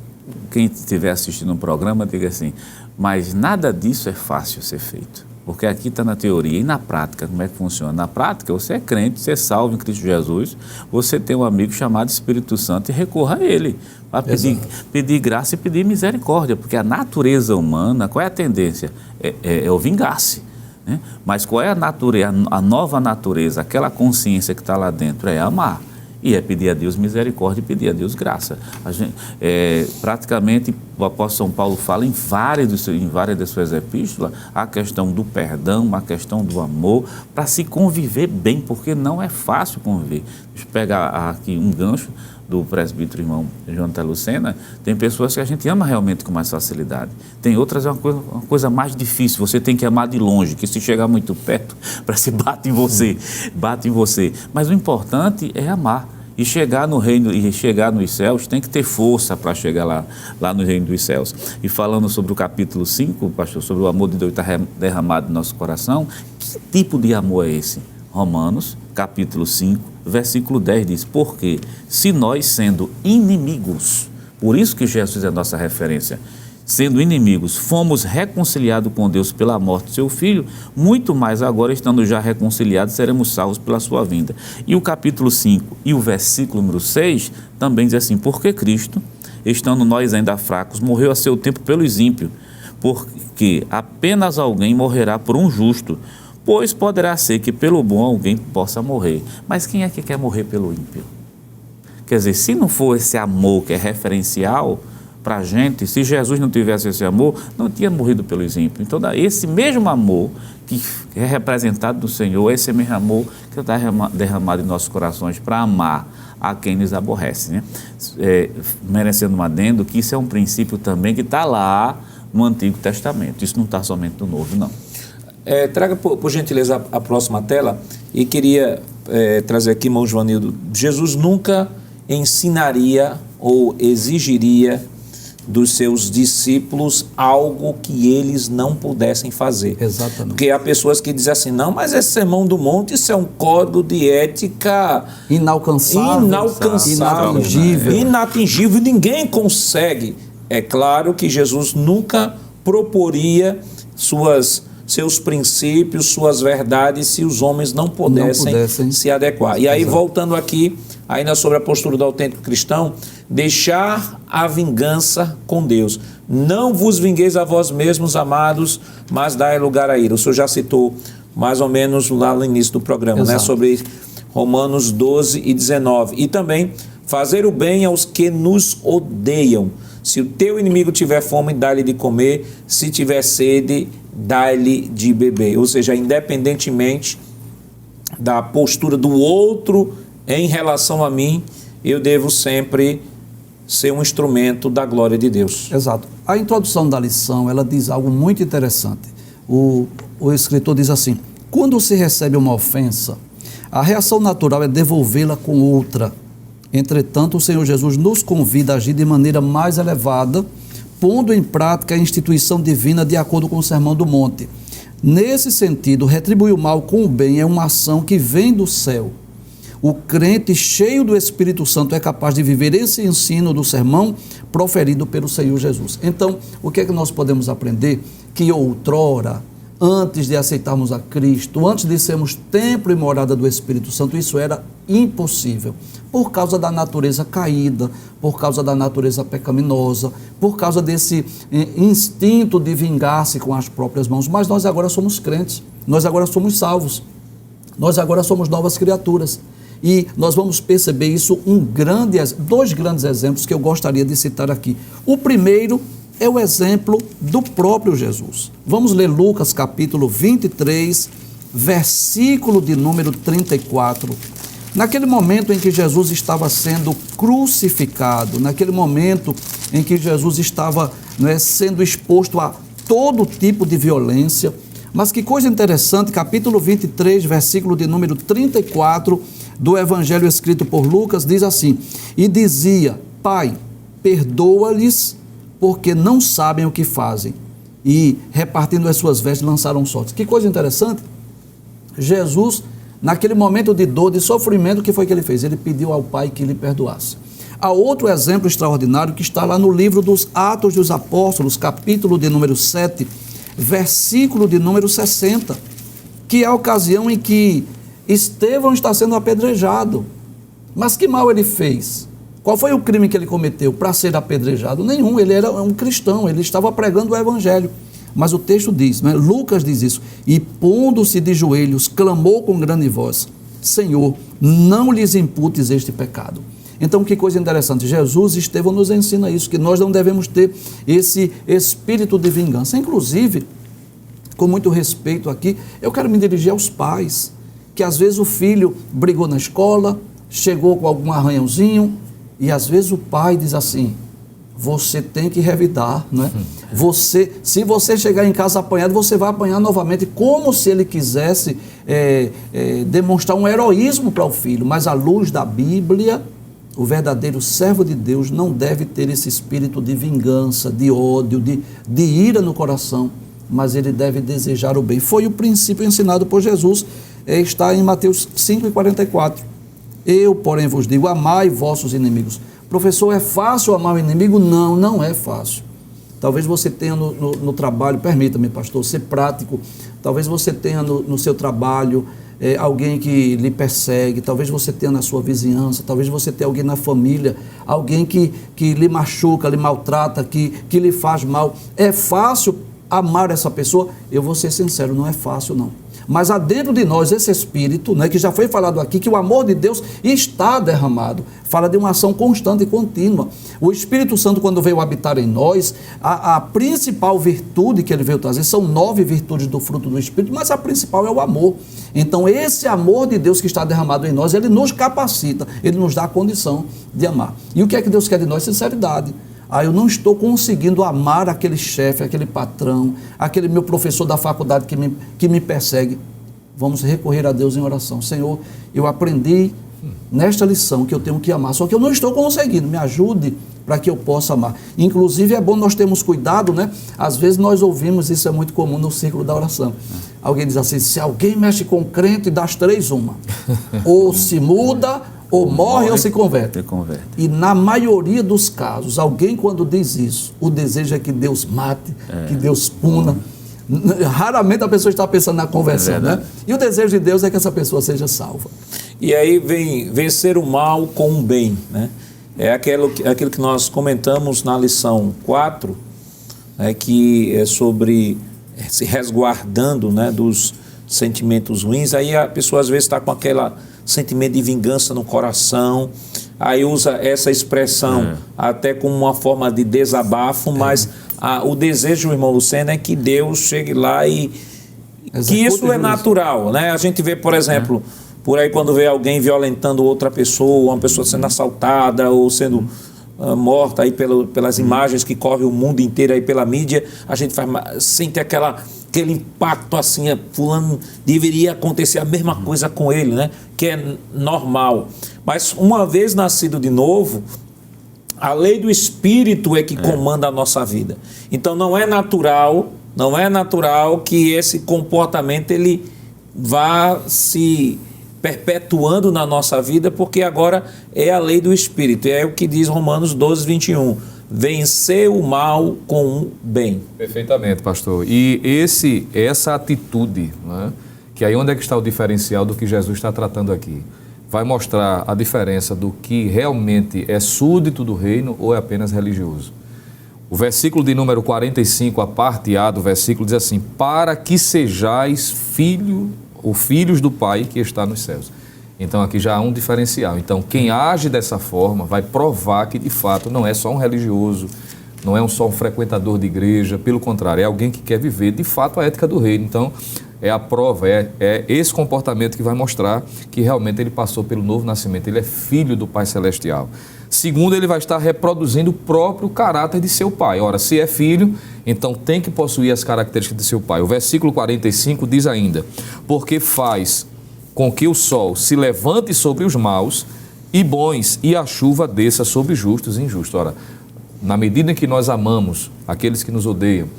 quem estiver assistindo um programa diga assim, mas nada disso é fácil ser feito. Porque aqui está na teoria e na prática, como é que funciona? Na prática, você é crente, você é salvo em Cristo Jesus, você tem um amigo chamado Espírito Santo e recorra a ele para pedir graça e pedir misericórdia, porque a natureza humana, qual é a tendência? É o vingar-se. Né? Mas qual é a natureza, a nova natureza, aquela consciência que está lá dentro? É amar. E é pedir a Deus misericórdia e pedir a Deus graça. Praticamente, o apóstolo São Paulo fala em várias de suas epístolas a questão do perdão, a questão do amor, para se conviver bem, porque não é fácil conviver. Deixa eu pegar aqui um gancho do presbítero irmão Jonathan Lucena. Tem pessoas que a gente ama realmente com mais facilidade. Tem outras é uma coisa mais difícil. Você tem que amar de longe, que se chegar muito perto, parece que bate em você. Mas o importante é amar. E chegar no reino, e chegar nos céus, tem que ter força para chegar lá no reino dos céus. E falando sobre o capítulo 5, pastor, sobre o amor de Deus estar derramado no nosso coração, que tipo de amor é esse? Romanos, capítulo 5, versículo 10 diz, porque se nós sendo inimigos, por isso que Jesus é a nossa referência, sendo inimigos, fomos reconciliados com Deus pela morte do seu Filho, muito mais agora, estando já reconciliados, seremos salvos pela sua vinda. E o capítulo 5 e o versículo número 6 também diz assim, porque Cristo, estando nós ainda fracos, morreu a seu tempo pelos ímpios, porque apenas alguém morrerá por um justo, pois poderá ser que pelo bom alguém possa morrer. Mas quem é que quer morrer pelo ímpio? Quer dizer, se não for esse amor que é referencial para a gente, se Jesus não tivesse esse amor, não tinha morrido pelos ímpios. Então, esse mesmo amor que é representado do Senhor, esse mesmo amor que está derramado em nossos corações para amar a quem nos aborrece, né? Merecendo um adendo, que isso é um princípio também que está lá no Antigo Testamento. Isso não está somente no Novo, não. Traga, por gentileza, a próxima tela. E queria trazer aqui, irmão Joanildo, Jesus nunca ensinaria ou exigiria dos seus discípulos algo que eles não pudessem fazer. Exatamente. Porque há pessoas que dizem assim, não, mas esse sermão do monte, isso é um código de ética inatingível, inatingível, ninguém consegue É claro que Jesus nunca proporia seus princípios, suas verdades, se os homens não pudessem se adequar. E aí, voltando aqui, ainda sobre a postura do autêntico cristão, deixar a vingança com Deus. Não vos vingueis a vós mesmos, amados, mas dai lugar à ira. O senhor já citou mais ou menos lá no início do programa, né, sobre Romanos 12 e 19. E também fazer o bem aos que nos odeiam. Se o teu inimigo tiver fome, dá-lhe de comer. Se tiver sede, dá-lhe de beber. Ou seja, independentemente da postura do outro em relação a mim, eu devo sempre ser um instrumento da glória de Deus. Exato. A introdução da lição, ela diz algo muito interessante. O escritor diz assim: quando se recebe uma ofensa, a reação natural é devolvê-la com outra. Entretanto, o Senhor Jesus nos convida a agir de maneira mais elevada, pondo em prática a instituição divina de acordo com o Sermão do Monte. Nesse sentido, retribuir o mal com o bem é uma ação que vem do céu. O crente cheio do Espírito Santo é capaz de viver esse ensino do sermão proferido pelo Senhor Jesus. Então, o que é que nós podemos aprender? Que outrora, antes de aceitarmos a Cristo, antes de sermos templo e morada do Espírito Santo, isso era impossível, por causa da natureza caída, por causa da natureza pecaminosa, por causa desse instinto de vingar-se com as próprias mãos. Mas nós agora somos crentes, nós agora somos salvos, nós agora somos novas criaturas. E nós vamos perceber isso dois grandes exemplos que eu gostaria de citar aqui. O primeiro é o exemplo do próprio Jesus. Vamos ler Lucas capítulo 23, versículo de número 34. Naquele momento em que Jesus estava sendo crucificado, naquele momento em que Jesus estava sendo exposto a todo tipo de violência, mas que coisa interessante, capítulo 23, versículo de número 34 do Evangelho escrito por Lucas, diz assim: e dizia: Pai, perdoa-lhes, porque não sabem o que fazem. E, repartindo as suas vestes, lançaram sortes. Que coisa interessante. Jesus, naquele momento de dor, de sofrimento, o que foi que ele fez? Ele pediu ao Pai que lhe perdoasse. Há outro exemplo extraordinário que está lá no livro dos Atos dos Apóstolos, capítulo de número 7, versículo de número 60, que é a ocasião em que Estevão está sendo apedrejado. Mas que mal ele fez? Qual foi o crime que ele cometeu para ser apedrejado? Nenhum, ele era um cristão, ele estava pregando o Evangelho. Mas o texto diz, Lucas diz isso: e pondo-se de joelhos, clamou com grande voz: Senhor, não lhes imputes este pecado. Então, que coisa interessante, Jesus e Estevão nos ensina isso, que nós não devemos ter esse espírito de vingança. Inclusive, com muito respeito aqui, eu quero me dirigir aos pais, que às vezes o filho brigou na escola, chegou com algum arranhãozinho, e às vezes o pai diz assim: você tem que revidar, né? Se você chegar em casa apanhado, você vai apanhar novamente, como se ele quisesse demonstrar um heroísmo para o filho. Mas à luz da Bíblia, o verdadeiro servo de Deus não deve ter esse espírito de vingança, de ódio, de ira no coração, mas ele deve desejar o bem. Foi o princípio ensinado por Jesus, está em Mateus 5,44. Eu, porém, vos digo: amai vossos inimigos. Professor, é fácil amar o inimigo? Não, não é fácil. Talvez você tenha no trabalho, permita-me, pastor, ser prático, talvez você tenha no seu trabalho alguém que lhe persegue, talvez você tenha na sua vizinhança, talvez você tenha alguém na família, alguém que lhe machuca, lhe maltrata, que lhe faz mal. É fácil amar essa pessoa? Eu vou ser sincero, não é fácil não. Mas há dentro de nós esse espírito, que já foi falado aqui, que o amor de Deus está derramado. Fala de uma ação constante e contínua. O Espírito Santo, quando veio habitar em nós, a principal virtude que ele veio trazer, são 9 virtudes do fruto do Espírito, mas a principal é o amor. Então esse amor de Deus que está derramado em nós, ele nos capacita, ele nos dá a condição de amar. E o que é que Deus quer de nós? Sinceridade. Eu não estou conseguindo amar aquele chefe, aquele patrão, aquele meu professor da faculdade que me persegue. Vamos recorrer a Deus em oração. Senhor, eu aprendi nesta lição que eu tenho que amar, só que eu não estou conseguindo, me ajude para que eu possa amar. Inclusive é bom nós termos cuidado, Às vezes nós ouvimos, isso é muito comum no círculo da oração. Alguém diz assim: se alguém mexe com crente, das 3, uma. Ou se muda, ou morre ou se converte. Se converte. E na maioria dos casos, alguém quando diz isso, o desejo é que Deus mate, que Deus puna. Raramente a pessoa está pensando na conversão, né? E o desejo de Deus é que essa pessoa seja salva. E aí vem vencer o mal com o bem, né? É aquilo que nós comentamos na lição 4, que é sobre se resguardando, né, dos sentimentos ruins. Aí a pessoa às vezes está com aquele sentimento de vingança no coração, aí usa essa expressão até como uma forma de desabafo, mas o desejo, irmão Luceno, é que Deus chegue lá e que isso é natural, né? A gente vê, por exemplo, por aí quando vê alguém violentando outra pessoa, uma pessoa sendo assaltada ou sendo morta aí pelas imagens que correm o mundo inteiro aí pela mídia, a gente sente aquele impacto assim, fulano, deveria acontecer a mesma coisa com ele, né? Que é normal. Mas uma vez nascido de novo, a lei do Espírito é que comanda a nossa vida. Então não é natural que esse comportamento ele vá se perpetuando na nossa vida, porque agora é a lei do Espírito. É o que diz Romanos 12, 21. Vencer o mal com o bem. Perfeitamente, pastor. E essa atitude, né, que aí onde é que está o diferencial do que Jesus está tratando aqui? Vai mostrar a diferença do que realmente é súdito do reino ou é apenas religioso. O versículo de número 45, a parte A do versículo, diz assim: para que sejais filhos do Pai que está nos céus. Então aqui já há um diferencial. Então quem age dessa forma vai provar que de fato não é só um religioso, não é só um frequentador de igreja, pelo contrário, é alguém que quer viver de fato a ética do reino. Então é a prova, é esse comportamento que vai mostrar que realmente ele passou pelo novo nascimento, ele é filho do Pai Celestial. Segundo, ele vai estar reproduzindo o próprio caráter de seu pai. Ora, se é filho, então tem que possuir as características de seu pai. O versículo 45 diz ainda: porque faz com que o sol se levante sobre os maus e bons, e a chuva desça sobre justos e injustos. Ora, na medida em que nós amamos aqueles que nos odeiam,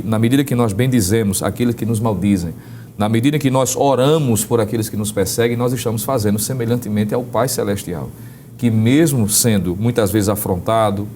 na medida que nós bendizemos aqueles que nos maldizem, na medida em que nós oramos por aqueles que nos perseguem, nós estamos fazendo semelhantemente ao Pai Celestial, que mesmo sendo muitas vezes afrontado,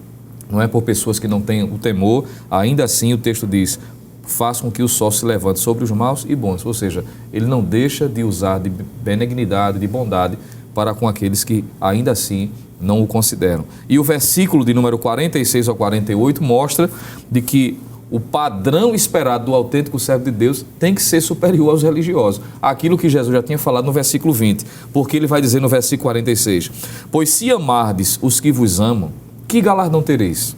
não é por pessoas que não têm o temor, ainda assim o texto diz: faz com que o sol se levante sobre os maus e bons. Ou seja, ele não deixa de usar de benignidade, de bondade para com aqueles que ainda assim não o consideram. E o versículo de número 46 ao 48 mostra de que o padrão esperado do autêntico servo de Deus tem que ser superior aos religiosos. Aquilo que Jesus já tinha falado no versículo 20, porque ele vai dizer no versículo 46, pois se amardes os que vos amam, que galardão tereis?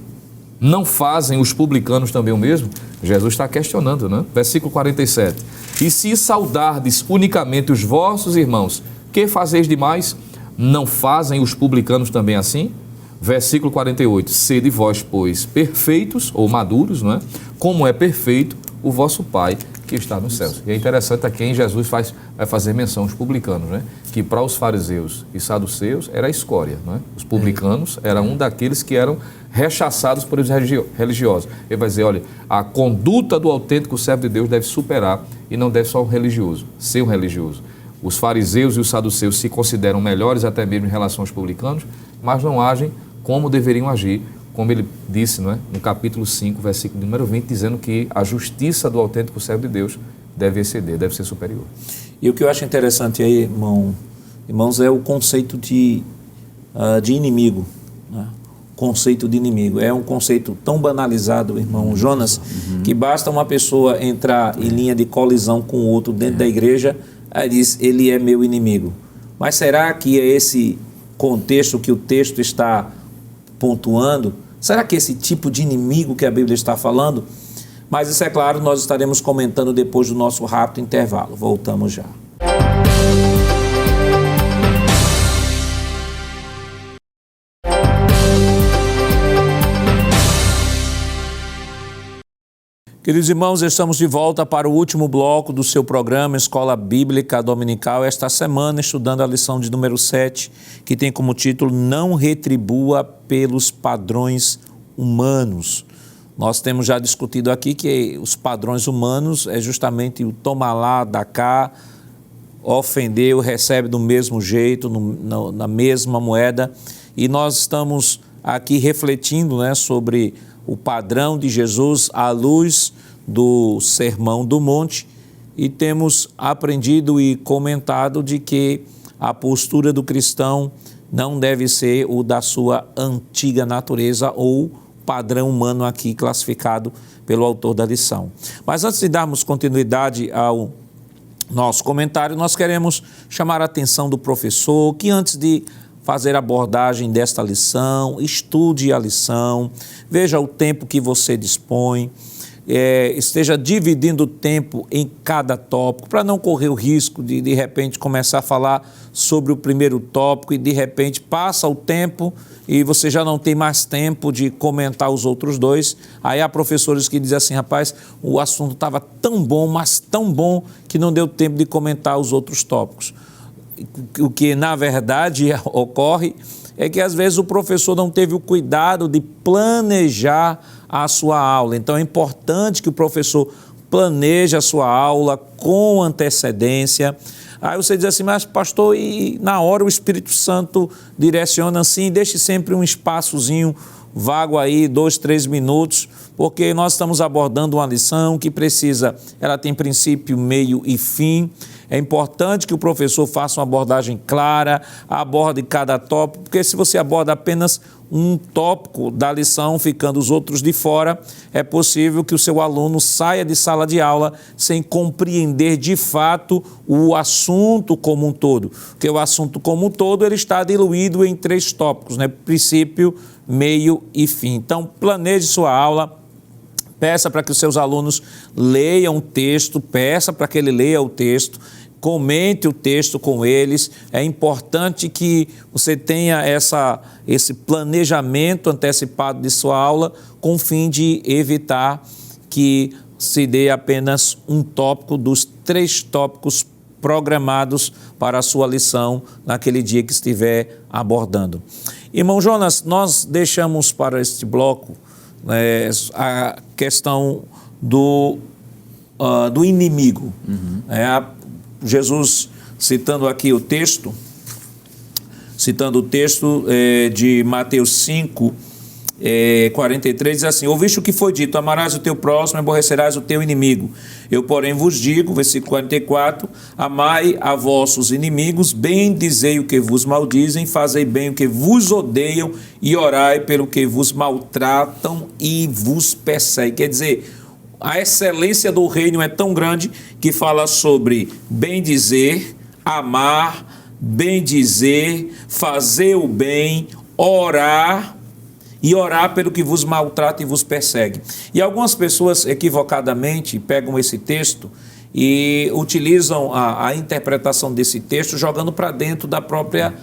Não fazem os publicanos também o mesmo? Jesus está questionando, né? Versículo 47, e se saudardes unicamente os vossos irmãos, que fazeis demais? Não fazem os publicanos também assim? Versículo 48, sede vós, pois, perfeitos ou maduros, não é? Como é perfeito o vosso Pai que está nos céus. E é interessante aqui em Jesus vai fazer menção aos publicanos, né? Que para os fariseus e saduceus era a escória, não é? Os publicanos eram um daqueles que eram rechaçados por os religiosos. Ele vai dizer, olha, a conduta do autêntico servo de Deus deve superar e não deve só ser um religioso. Os fariseus e os saduceus se consideram melhores até mesmo em relação aos publicanos, mas não agem como deveriam agir, como ele disse, não é? No capítulo 5, versículo número 20, dizendo que a justiça do autêntico servo de Deus deve exceder, deve ser superior. E o que eu acho interessante aí, irmãos, é o conceito de inimigo, né? Conceito de inimigo. É um conceito tão banalizado, irmão Jonas, que basta uma pessoa entrar em linha de colisão com o outro dentro da igreja, aí diz, ele é meu inimigo. Mas será que é esse contexto que o texto está pontuando? Será que esse tipo de inimigo que a Bíblia está falando? Mas isso é claro, nós estaremos comentando depois do nosso rápido intervalo. Voltamos já. Queridos irmãos, estamos de volta para o último bloco do seu programa Escola Bíblica Dominical, esta semana estudando a lição de número 7, que tem como título Não retribua pelos padrões humanos. Nós temos já discutido aqui que os padrões humanos é justamente o toma lá, dá cá, ofendeu, recebe do mesmo jeito, na mesma moeda. E nós estamos aqui refletindo, né, sobre o padrão de Jesus à luz do Sermão do Monte, e temos aprendido e comentado de que a postura do cristão não deve ser o da sua antiga natureza ou padrão humano aqui classificado pelo autor da lição. Mas antes de darmos continuidade ao nosso comentário, nós queremos chamar a atenção do professor que, antes de fazer a abordagem desta lição, estude a lição, veja o tempo que você dispõe, esteja dividindo o tempo em cada tópico, para não correr o risco de repente começar a falar sobre o primeiro tópico e de repente passa o tempo e você já não tem mais tempo de comentar os outros dois. Aí há professores que dizem assim: rapaz, o assunto estava tão bom, mas tão bom, que não deu tempo de comentar os outros tópicos. O que na verdade ocorre é que às vezes o professor não teve o cuidado de planejar a sua aula. Então é importante que o professor planeje a sua aula com antecedência. Aí você diz assim: mas pastor, e na hora o Espírito Santo direciona assim, deixe sempre um espaçozinho vago aí, 2, 3 minutos, porque nós estamos abordando uma lição que ela tem princípio, meio e fim. É importante que o professor faça uma abordagem clara, aborde cada tópico, porque se você aborda apenas um tópico da lição, ficando os outros de fora, é possível que o seu aluno saia de sala de aula sem compreender de fato o assunto como um todo. Porque o assunto como um todo ele está diluído em 3 tópicos, né? Princípio, meio e fim. Então, planeje sua aula. Peça para que os seus alunos leiam o texto, peça para que ele leia o texto, comente o texto com eles. É importante que você tenha esse planejamento antecipado de sua aula, com o fim de evitar que se dê apenas um tópico dos 3 tópicos programados para a sua lição naquele dia que estiver abordando. Irmão Jonas, nós deixamos para este bloco a questão do inimigo. Jesus, citando aqui o texto, de Mateus 5, 43, diz assim: ouviste o que foi dito, amarás o teu próximo e aborrecerás o teu inimigo. Eu, porém, vos digo, versículo 44, amai a vossos inimigos, bendizei o que vos maldizem, fazei bem o que vos odeiam e orai pelo que vos maltratam e vos perseguem. Quer dizer, a excelência do reino é tão grande que fala sobre bendizer, amar, bendizer, fazer o bem, orar e orar pelo que vos maltrata e vos persegue. E algumas pessoas equivocadamente pegam esse texto e utilizam a interpretação desse texto jogando para dentro da própria,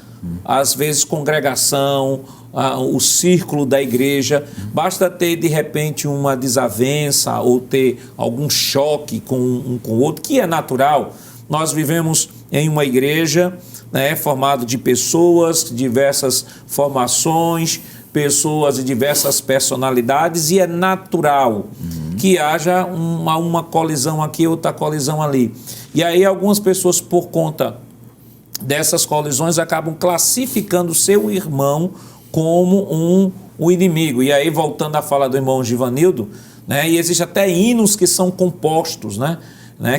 às vezes, congregação, o círculo da igreja. Basta ter de repente uma desavença ou ter algum choque com um com o outro, que é natural. Nós vivemos em uma igreja, né, formado de pessoas, diversas formações, pessoas de diversas personalidades, e é natural que haja uma colisão aqui, outra colisão ali. E aí algumas pessoas, por conta dessas colisões, acabam classificando o seu irmão como um inimigo. E aí, voltando à fala do irmão Givanildo, né, e existe até hinos que são compostos, né,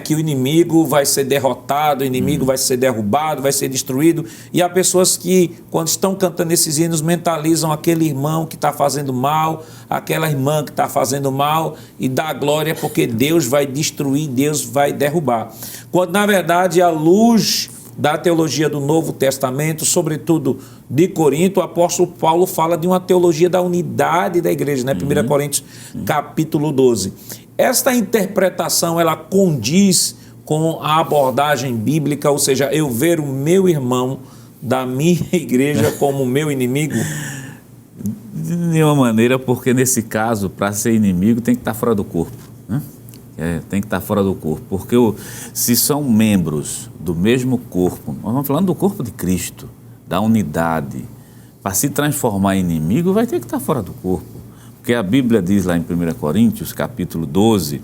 que o inimigo vai ser derrotado, o inimigo vai ser derrubado, vai ser destruído. E há pessoas que, quando estão cantando esses hinos, mentalizam aquele irmão que está fazendo mal, aquela irmã que está fazendo mal, e dá glória porque Deus vai destruir, Deus vai derrubar. Quando, na verdade, à luz da teologia do Novo Testamento, sobretudo de Corinto, o apóstolo Paulo fala de uma teologia da unidade da igreja, né? 1 Coríntios, capítulo 12. Esta interpretação, ela condiz com a abordagem bíblica, ou seja, eu ver o meu irmão da minha igreja como meu inimigo? De nenhuma maneira, porque nesse caso, para ser inimigo, tem que estar fora do corpo, né? Tem que estar fora do corpo, porque se são membros do mesmo corpo, nós estamos falando do corpo de Cristo, da unidade, para se transformar em inimigo, vai ter que estar fora do corpo. Porque a Bíblia diz lá em 1 Coríntios, capítulo 12,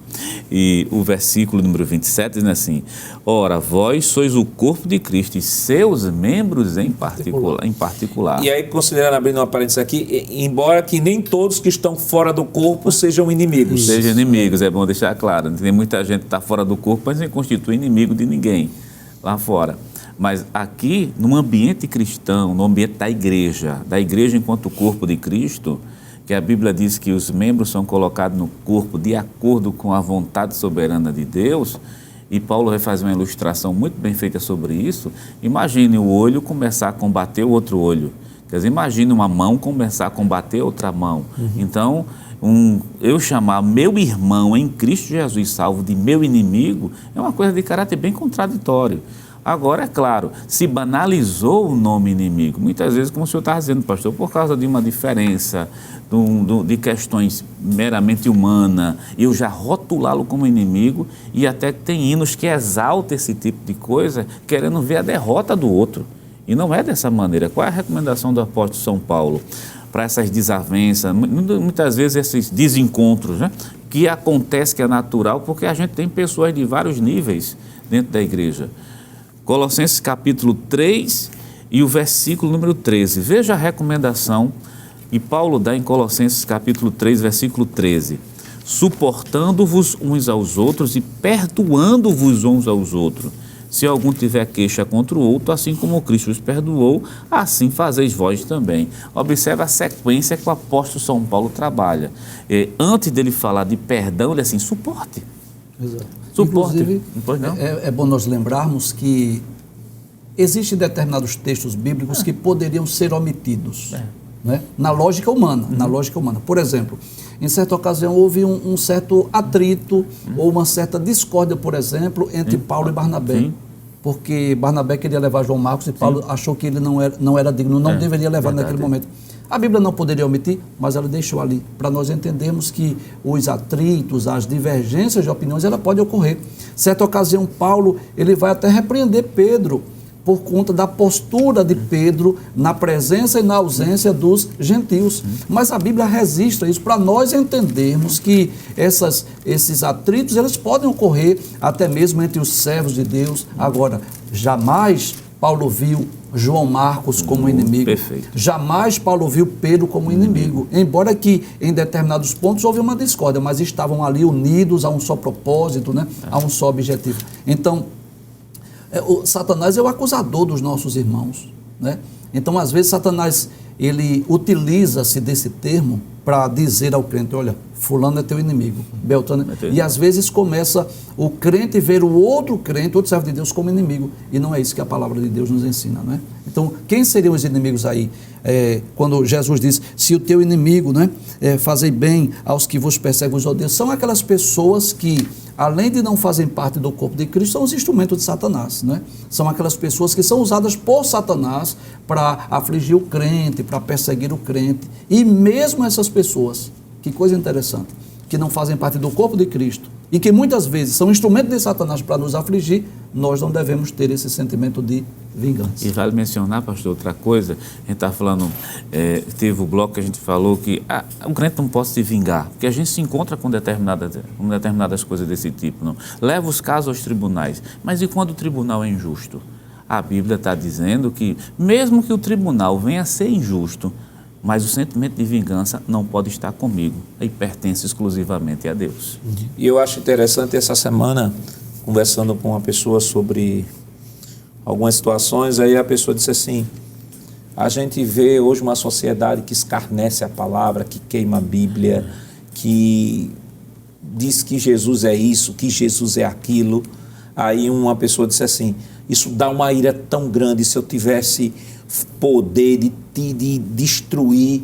e o versículo número 27, diz assim: ora, vós sois o corpo de Cristo e seus membros em particular. E aí, considerando, abrindo uma parênteses aqui, embora que nem todos que estão fora do corpo sejam inimigos. Sejam inimigos, é bom deixar claro. Tem muita gente que está fora do corpo, mas não constitui inimigo de ninguém lá fora. Mas aqui, no ambiente cristão, no ambiente da igreja enquanto corpo de Cristo, que a Bíblia diz que os membros são colocados no corpo de acordo com a vontade soberana de Deus, e Paulo vai fazer uma ilustração muito bem feita sobre isso. Imagine o olho começar a combater o outro olho. Quer dizer, imagine uma mão começar a combater outra mão. Então, eu chamar meu irmão em Cristo Jesus salvo de meu inimigo é uma coisa de caráter bem contraditório. Agora, é claro, se banalizou o nome inimigo, muitas vezes, como o senhor está dizendo, pastor, por causa de uma diferença, de questões meramente humanas, eu já rotulá-lo como inimigo, e até tem hinos que exaltam esse tipo de coisa, querendo ver a derrota do outro. E não é dessa maneira. Qual é a recomendação do apóstolo São Paulo para essas desavenças, muitas vezes esses desencontros, né, que acontece, que é natural, porque a gente tem pessoas de vários níveis dentro da igreja? Colossenses capítulo 3 e o versículo número 13. Veja a recomendação que Paulo dá em Colossenses capítulo 3, versículo 13. Suportando-vos uns aos outros e perdoando-vos uns aos outros. Se algum tiver queixa contra o outro, assim como Cristo os perdoou, assim fazeis vós também. Observe a sequência que o apóstolo São Paulo trabalha. Antes dele falar de perdão, ele é assim, suporte. Exato. Suporte. Inclusive, Pois não? é bom nós lembrarmos que existem determinados textos bíblicos que poderiam ser omitidos, né? Na lógica humana, Por exemplo, em certa ocasião houve um certo atrito ou uma certa discórdia, por exemplo, entre Paulo e Barnabé. Sim. Porque Barnabé queria levar João Marcos e Paulo achou que ele não era digno, não deveria levar naquele momento. A Bíblia não poderia omitir, mas ela deixou ali, para nós entendermos que os atritos, as divergências de opiniões, ela pode ocorrer. Certa ocasião, Paulo, ele vai até repreender Pedro, por conta da postura de Pedro na presença e na ausência dos gentios. Mas a Bíblia registra isso para nós entendermos que esses atritos, eles podem ocorrer até mesmo entre os servos de Deus. Agora, jamais Paulo viu João Marcos como inimigo. Perfeito. Jamais Paulo viu Pedro como inimigo. Embora que em determinados pontos houve uma discórdia, mas estavam ali unidos a um só propósito, né? A um só objetivo. Então, o Satanás é o acusador dos nossos irmãos, né? Então, às vezes, Satanás, ele utiliza-se desse termo para dizer ao crente, olha, fulano é teu inimigo, Beltrano, e às vezes começa o crente ver o outro crente, outro servo de Deus como inimigo, e não é isso que a palavra de Deus nos ensina, né? Então, quem seriam os inimigos aí? Quando Jesus diz, se o teu inimigo, né, fazei bem aos que vos perseguem, vos odeiam, são aquelas pessoas que, além de não fazerem parte do corpo de Cristo, são os instrumentos de Satanás, né? São aquelas pessoas que são usadas por Satanás para afligir o crente, para perseguir o crente. E mesmo essas pessoas, que coisa interessante, que não fazem parte do corpo de Cristo e que muitas vezes são instrumentos de Satanás para nos afligir, nós não devemos ter esse sentimento de vingança. E vale mencionar, pastor, outra coisa, a gente está falando, teve o bloco que a gente falou que o crente não pode se vingar, porque a gente se encontra com determinadas coisas desse tipo, não? Leva os casos aos tribunais, mas e quando o tribunal é injusto? A Bíblia está dizendo que, mesmo que o tribunal venha a ser injusto, mas o sentimento de vingança não pode estar comigo, e pertence exclusivamente a Deus. E eu acho interessante essa semana, conversando com uma pessoa sobre algumas situações, aí a pessoa disse assim, a gente vê hoje uma sociedade que escarnece a palavra, que queima a Bíblia, que diz que Jesus é isso, que Jesus é aquilo. Aí uma pessoa disse assim, isso dá uma ira tão grande, se eu tivesse poder de destruir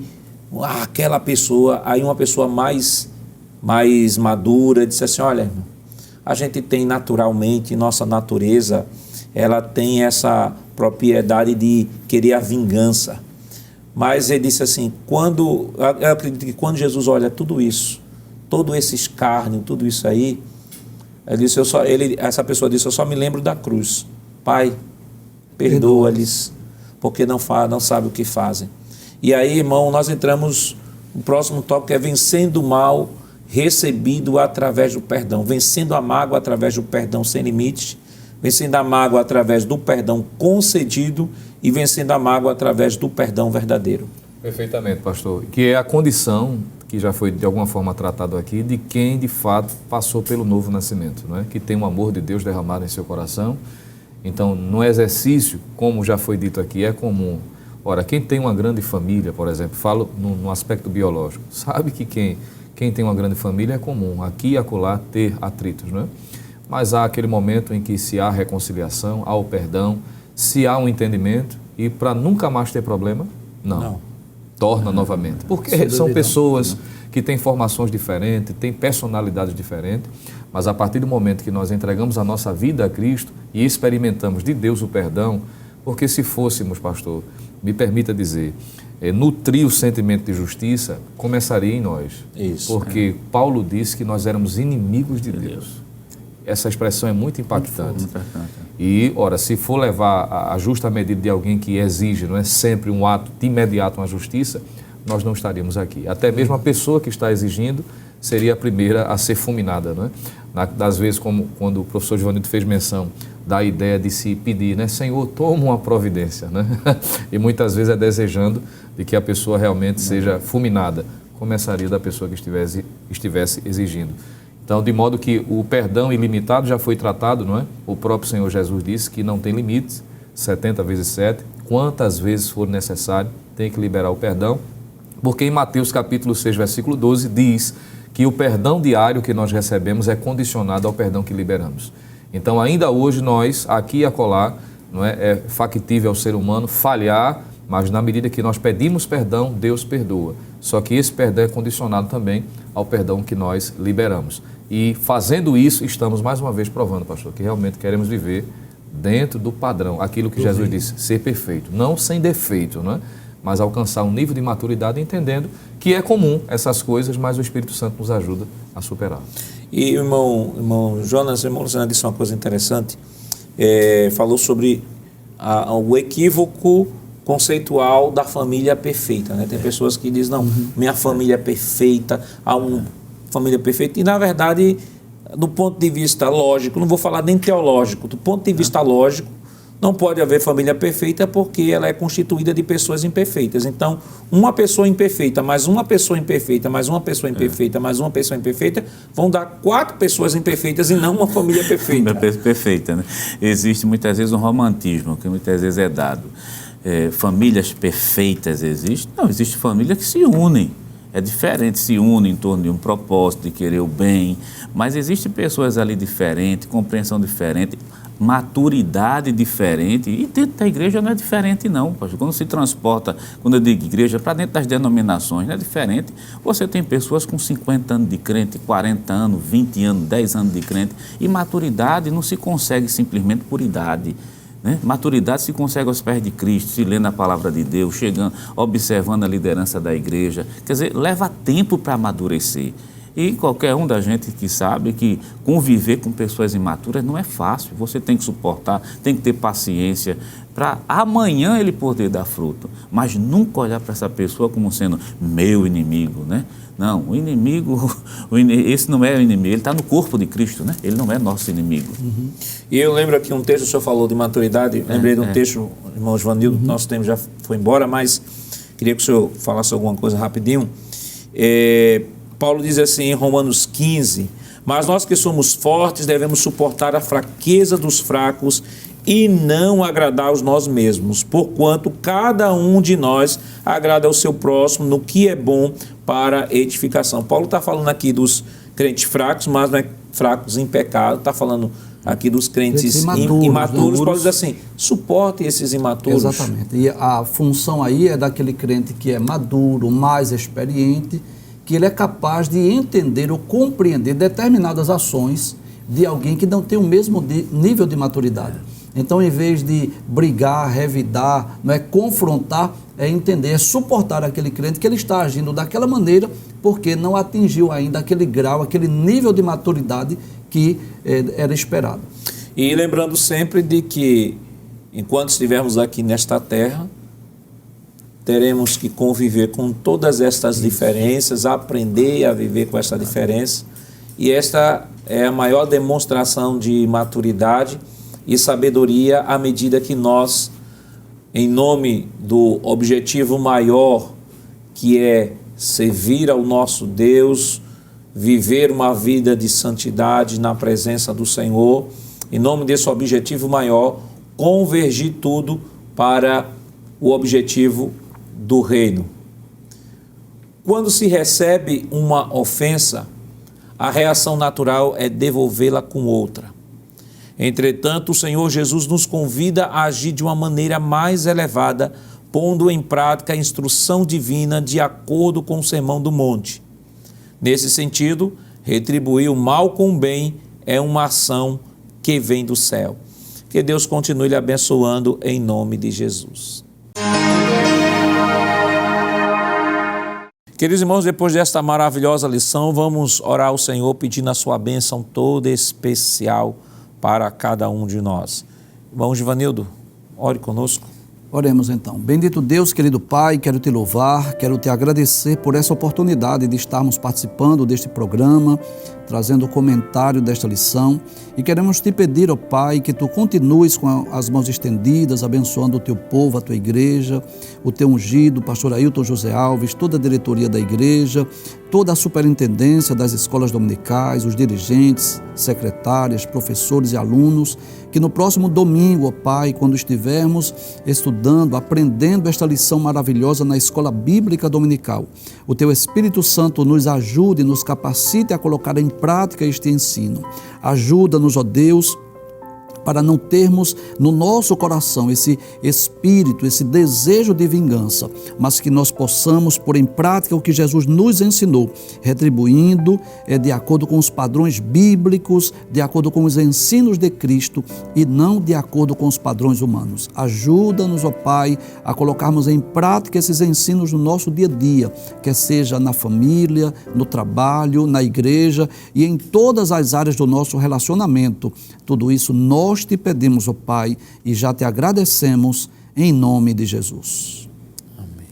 aquela pessoa. Aí uma pessoa mais madura disse assim, olha, irmão, a gente tem naturalmente, nossa natureza, ela tem essa propriedade de querer a vingança. Mas ele disse assim, eu acredito que quando Jesus olha tudo isso, todo esse escárnio, tudo isso aí, essa pessoa disse, eu só me lembro da cruz. Pai, perdoa-lhes, porque não sabem o que fazem. E aí, irmão, nós entramos o próximo tópico é vencendo o mal recebido através do perdão, vencendo a mágoa através do perdão sem limites, vencendo a mágoa através do perdão concedido e vencendo a mágoa através do perdão verdadeiro. Perfeitamente, pastor. Que é a condição, que já foi de alguma forma tratado aqui, de quem de fato passou pelo novo nascimento, não é? Que tem o amor de Deus derramado em seu coração. Então, no exercício, como já foi dito aqui, é comum. Ora, quem tem uma grande família, por exemplo, falo no aspecto biológico, sabe que quem tem uma grande família é comum, aqui e acolá, ter atritos, não é? Mas há aquele momento em que se há reconciliação, há o perdão, se há um entendimento, e para nunca mais ter problema, não. Torna novamente. Porque são pessoas que têm formações diferentes, têm personalidades diferentes, mas a partir do momento que nós entregamos a nossa vida a Cristo e experimentamos de Deus o perdão, porque se fôssemos, pastor, me permita dizer, nutrir o sentimento de justiça, começaria em nós. Isso, porque Paulo disse que nós éramos inimigos de Deus. Essa expressão é muito impactante. E, ora, se for levar a justa medida de alguém que exige, não é sempre um ato de imediato uma justiça, nós não estaríamos aqui. Até mesmo a pessoa que está exigindo seria a primeira a ser fulminada, não é? Das vezes, como quando o professor Giovanni fez menção da ideia de se pedir, né? Senhor, toma uma providência, né? E muitas vezes é desejando de que a pessoa realmente seja fulminada. Começaria da pessoa que estivesse exigindo. Então, de modo que o perdão ilimitado já foi tratado, não é? O próprio Senhor Jesus disse que não tem limites, 70 vezes 7, quantas vezes for necessário, tem que liberar o perdão, porque em Mateus capítulo 6, versículo 12, diz que o perdão diário que nós recebemos é condicionado ao perdão que liberamos. Então, ainda hoje nós, aqui e acolá, não é factível ao ser humano falhar, mas na medida que nós pedimos perdão, Deus perdoa. Só que esse perdão é condicionado também ao perdão que nós liberamos. E fazendo isso, estamos mais uma vez provando, pastor, que realmente queremos viver dentro do padrão, aquilo que Jesus disse, ser perfeito, não sem defeito, não é? Mas alcançar um nível de maturidade entendendo que é comum essas coisas, mas o Espírito Santo nos ajuda a superar. E o irmão Jonas, o irmão Luciano disse uma coisa interessante, falou sobre o equívoco conceitual da família perfeita, né? Tem pessoas que dizem, não, minha família é perfeita, há uma família perfeita, e na verdade, do ponto de vista lógico, não vou falar nem teológico, do ponto de vista lógico, não pode haver família perfeita porque ela é constituída de pessoas imperfeitas. Então, uma pessoa imperfeita, mais uma pessoa imperfeita, mais uma pessoa imperfeita, mais uma pessoa imperfeita, vão dar 4 pessoas imperfeitas e não uma família perfeita. Perfeita, né? Existe muitas vezes um romantismo que muitas vezes é dado. Famílias perfeitas existem? Não, existem famílias que se unem. É diferente, se unem em torno de um propósito, de querer o bem, mas existem pessoas ali diferentes, compreensão diferente, maturidade diferente, e dentro da igreja não é diferente não, pastor. Quando se transporta, quando eu digo igreja, para dentro das denominações, não é diferente. Você tem pessoas com 50 anos de crente, 40 anos, 20 anos, 10 anos de crente, e maturidade não se consegue simplesmente por idade. Né? Maturidade se consegue aos pés de Cristo, se lendo a palavra de Deus, chegando, observando a liderança da igreja. Quer dizer, leva tempo para amadurecer. E qualquer um da gente que sabe que conviver com pessoas imaturas não é fácil. Você tem que suportar, tem que ter paciência para amanhã ele poder dar fruto. Mas nunca olhar para essa pessoa como sendo meu inimigo, né? Não, o inimigo, esse não é o inimigo, ele está no corpo de Cristo, né? Ele não é nosso inimigo. E eu lembro aqui um texto, o senhor falou de maturidade, lembrei de um texto, irmão Joanildo, nosso tempo já foi embora, mas queria que o senhor falasse alguma coisa rapidinho. Paulo diz assim em Romanos 15, mas nós que somos fortes devemos suportar a fraqueza dos fracos e não agradar aos nós mesmos, porquanto cada um de nós agrada ao seu próximo no que é bom para edificação. Paulo está falando aqui dos crentes fracos, mas não é fracos em pecado, está falando aqui dos crentes imaturos. Paulo diz assim, suporte esses imaturos. Exatamente, e a função aí é daquele crente que é maduro, mais experiente, que ele é capaz de entender ou compreender determinadas ações de alguém que não tem o mesmo nível de maturidade. Então, em vez de brigar, revidar, não é confrontar, é entender, é suportar aquele crente que ele está agindo daquela maneira porque não atingiu ainda aquele grau, aquele nível de maturidade que era esperado. E lembrando sempre de que, enquanto estivermos aqui nesta terra, teremos que conviver com todas estas diferenças, aprender a viver com essa diferença. E esta é a maior demonstração de maturidade e sabedoria à medida que nós, em nome do objetivo maior, que é servir ao nosso Deus, viver uma vida de santidade na presença do Senhor, em nome desse objetivo maior, convergir tudo para o objetivo do reino. Quando se recebe uma ofensa, a reação natural é devolvê-la com outra. Entretanto, o Senhor Jesus nos convida a agir de uma maneira mais elevada, pondo em prática a instrução divina de acordo com o Sermão do Monte. Nesse sentido, retribuir o mal com o bem é uma ação que vem do céu. Que Deus continue lhe abençoando em nome de Jesus. Queridos irmãos, depois desta maravilhosa lição, vamos orar ao Senhor pedindo a sua bênção toda especial para cada um de nós. Irmão Givanildo, ore conosco. Oremos então. Bendito Deus, querido Pai, quero te louvar, quero te agradecer por essa oportunidade de estarmos participando deste programa, trazendo o comentário desta lição, e queremos te pedir, ó Pai, que tu continues com as mãos estendidas, abençoando o teu povo, a tua igreja, o teu ungido, o pastor Ailton José Alves, toda a diretoria da igreja, toda a superintendência das escolas dominicais, os dirigentes, secretárias, professores e alunos, que no próximo domingo, ó Pai, quando estivermos estudando, aprendendo esta lição maravilhosa na escola bíblica dominical, o teu Espírito Santo nos ajude, nos capacite a colocar em prática este ensino. Ajuda-nos, ó Deus, para não termos no nosso coração esse espírito, esse desejo de vingança, mas que nós possamos pôr em prática o que Jesus nos ensinou, retribuindo de acordo com os padrões bíblicos, de acordo com os ensinos de Cristo e não de acordo com os padrões humanos. Ajuda-nos, ó Pai, a colocarmos em prática esses ensinos no nosso dia a dia, quer seja na família, no trabalho, na igreja e em todas as áreas do nosso relacionamento. Tudo isso nós te pedimos, ó Pai, e já te agradecemos em nome de Jesus. Amém.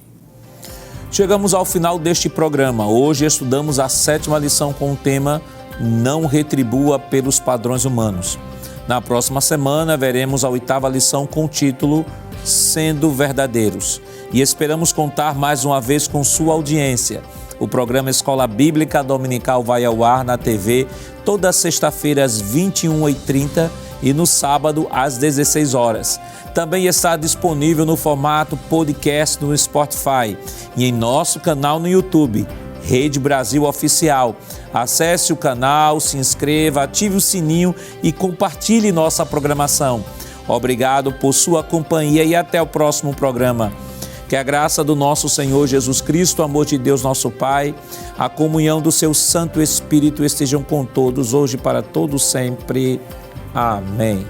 Chegamos ao final deste programa. Hoje estudamos a 7ª lição com o tema Não retribua pelos padrões humanos. Na próxima semana veremos a 8ª lição com o título Sendo Verdadeiros. E esperamos contar mais uma vez com sua audiência. O programa Escola Bíblica Dominical vai ao ar na TV toda sexta-feira às 21h30 e no sábado às 16 horas. Também está disponível no formato podcast no Spotify e em nosso canal no YouTube, Rede Brasil Oficial. Acesse o canal, se inscreva, ative o sininho e compartilhe nossa programação. Obrigado por sua companhia e até o próximo programa. Que a graça do nosso Senhor Jesus Cristo, o amor de Deus nosso Pai, a comunhão do seu Santo Espírito estejam com todos, hoje e para todos sempre. Amém.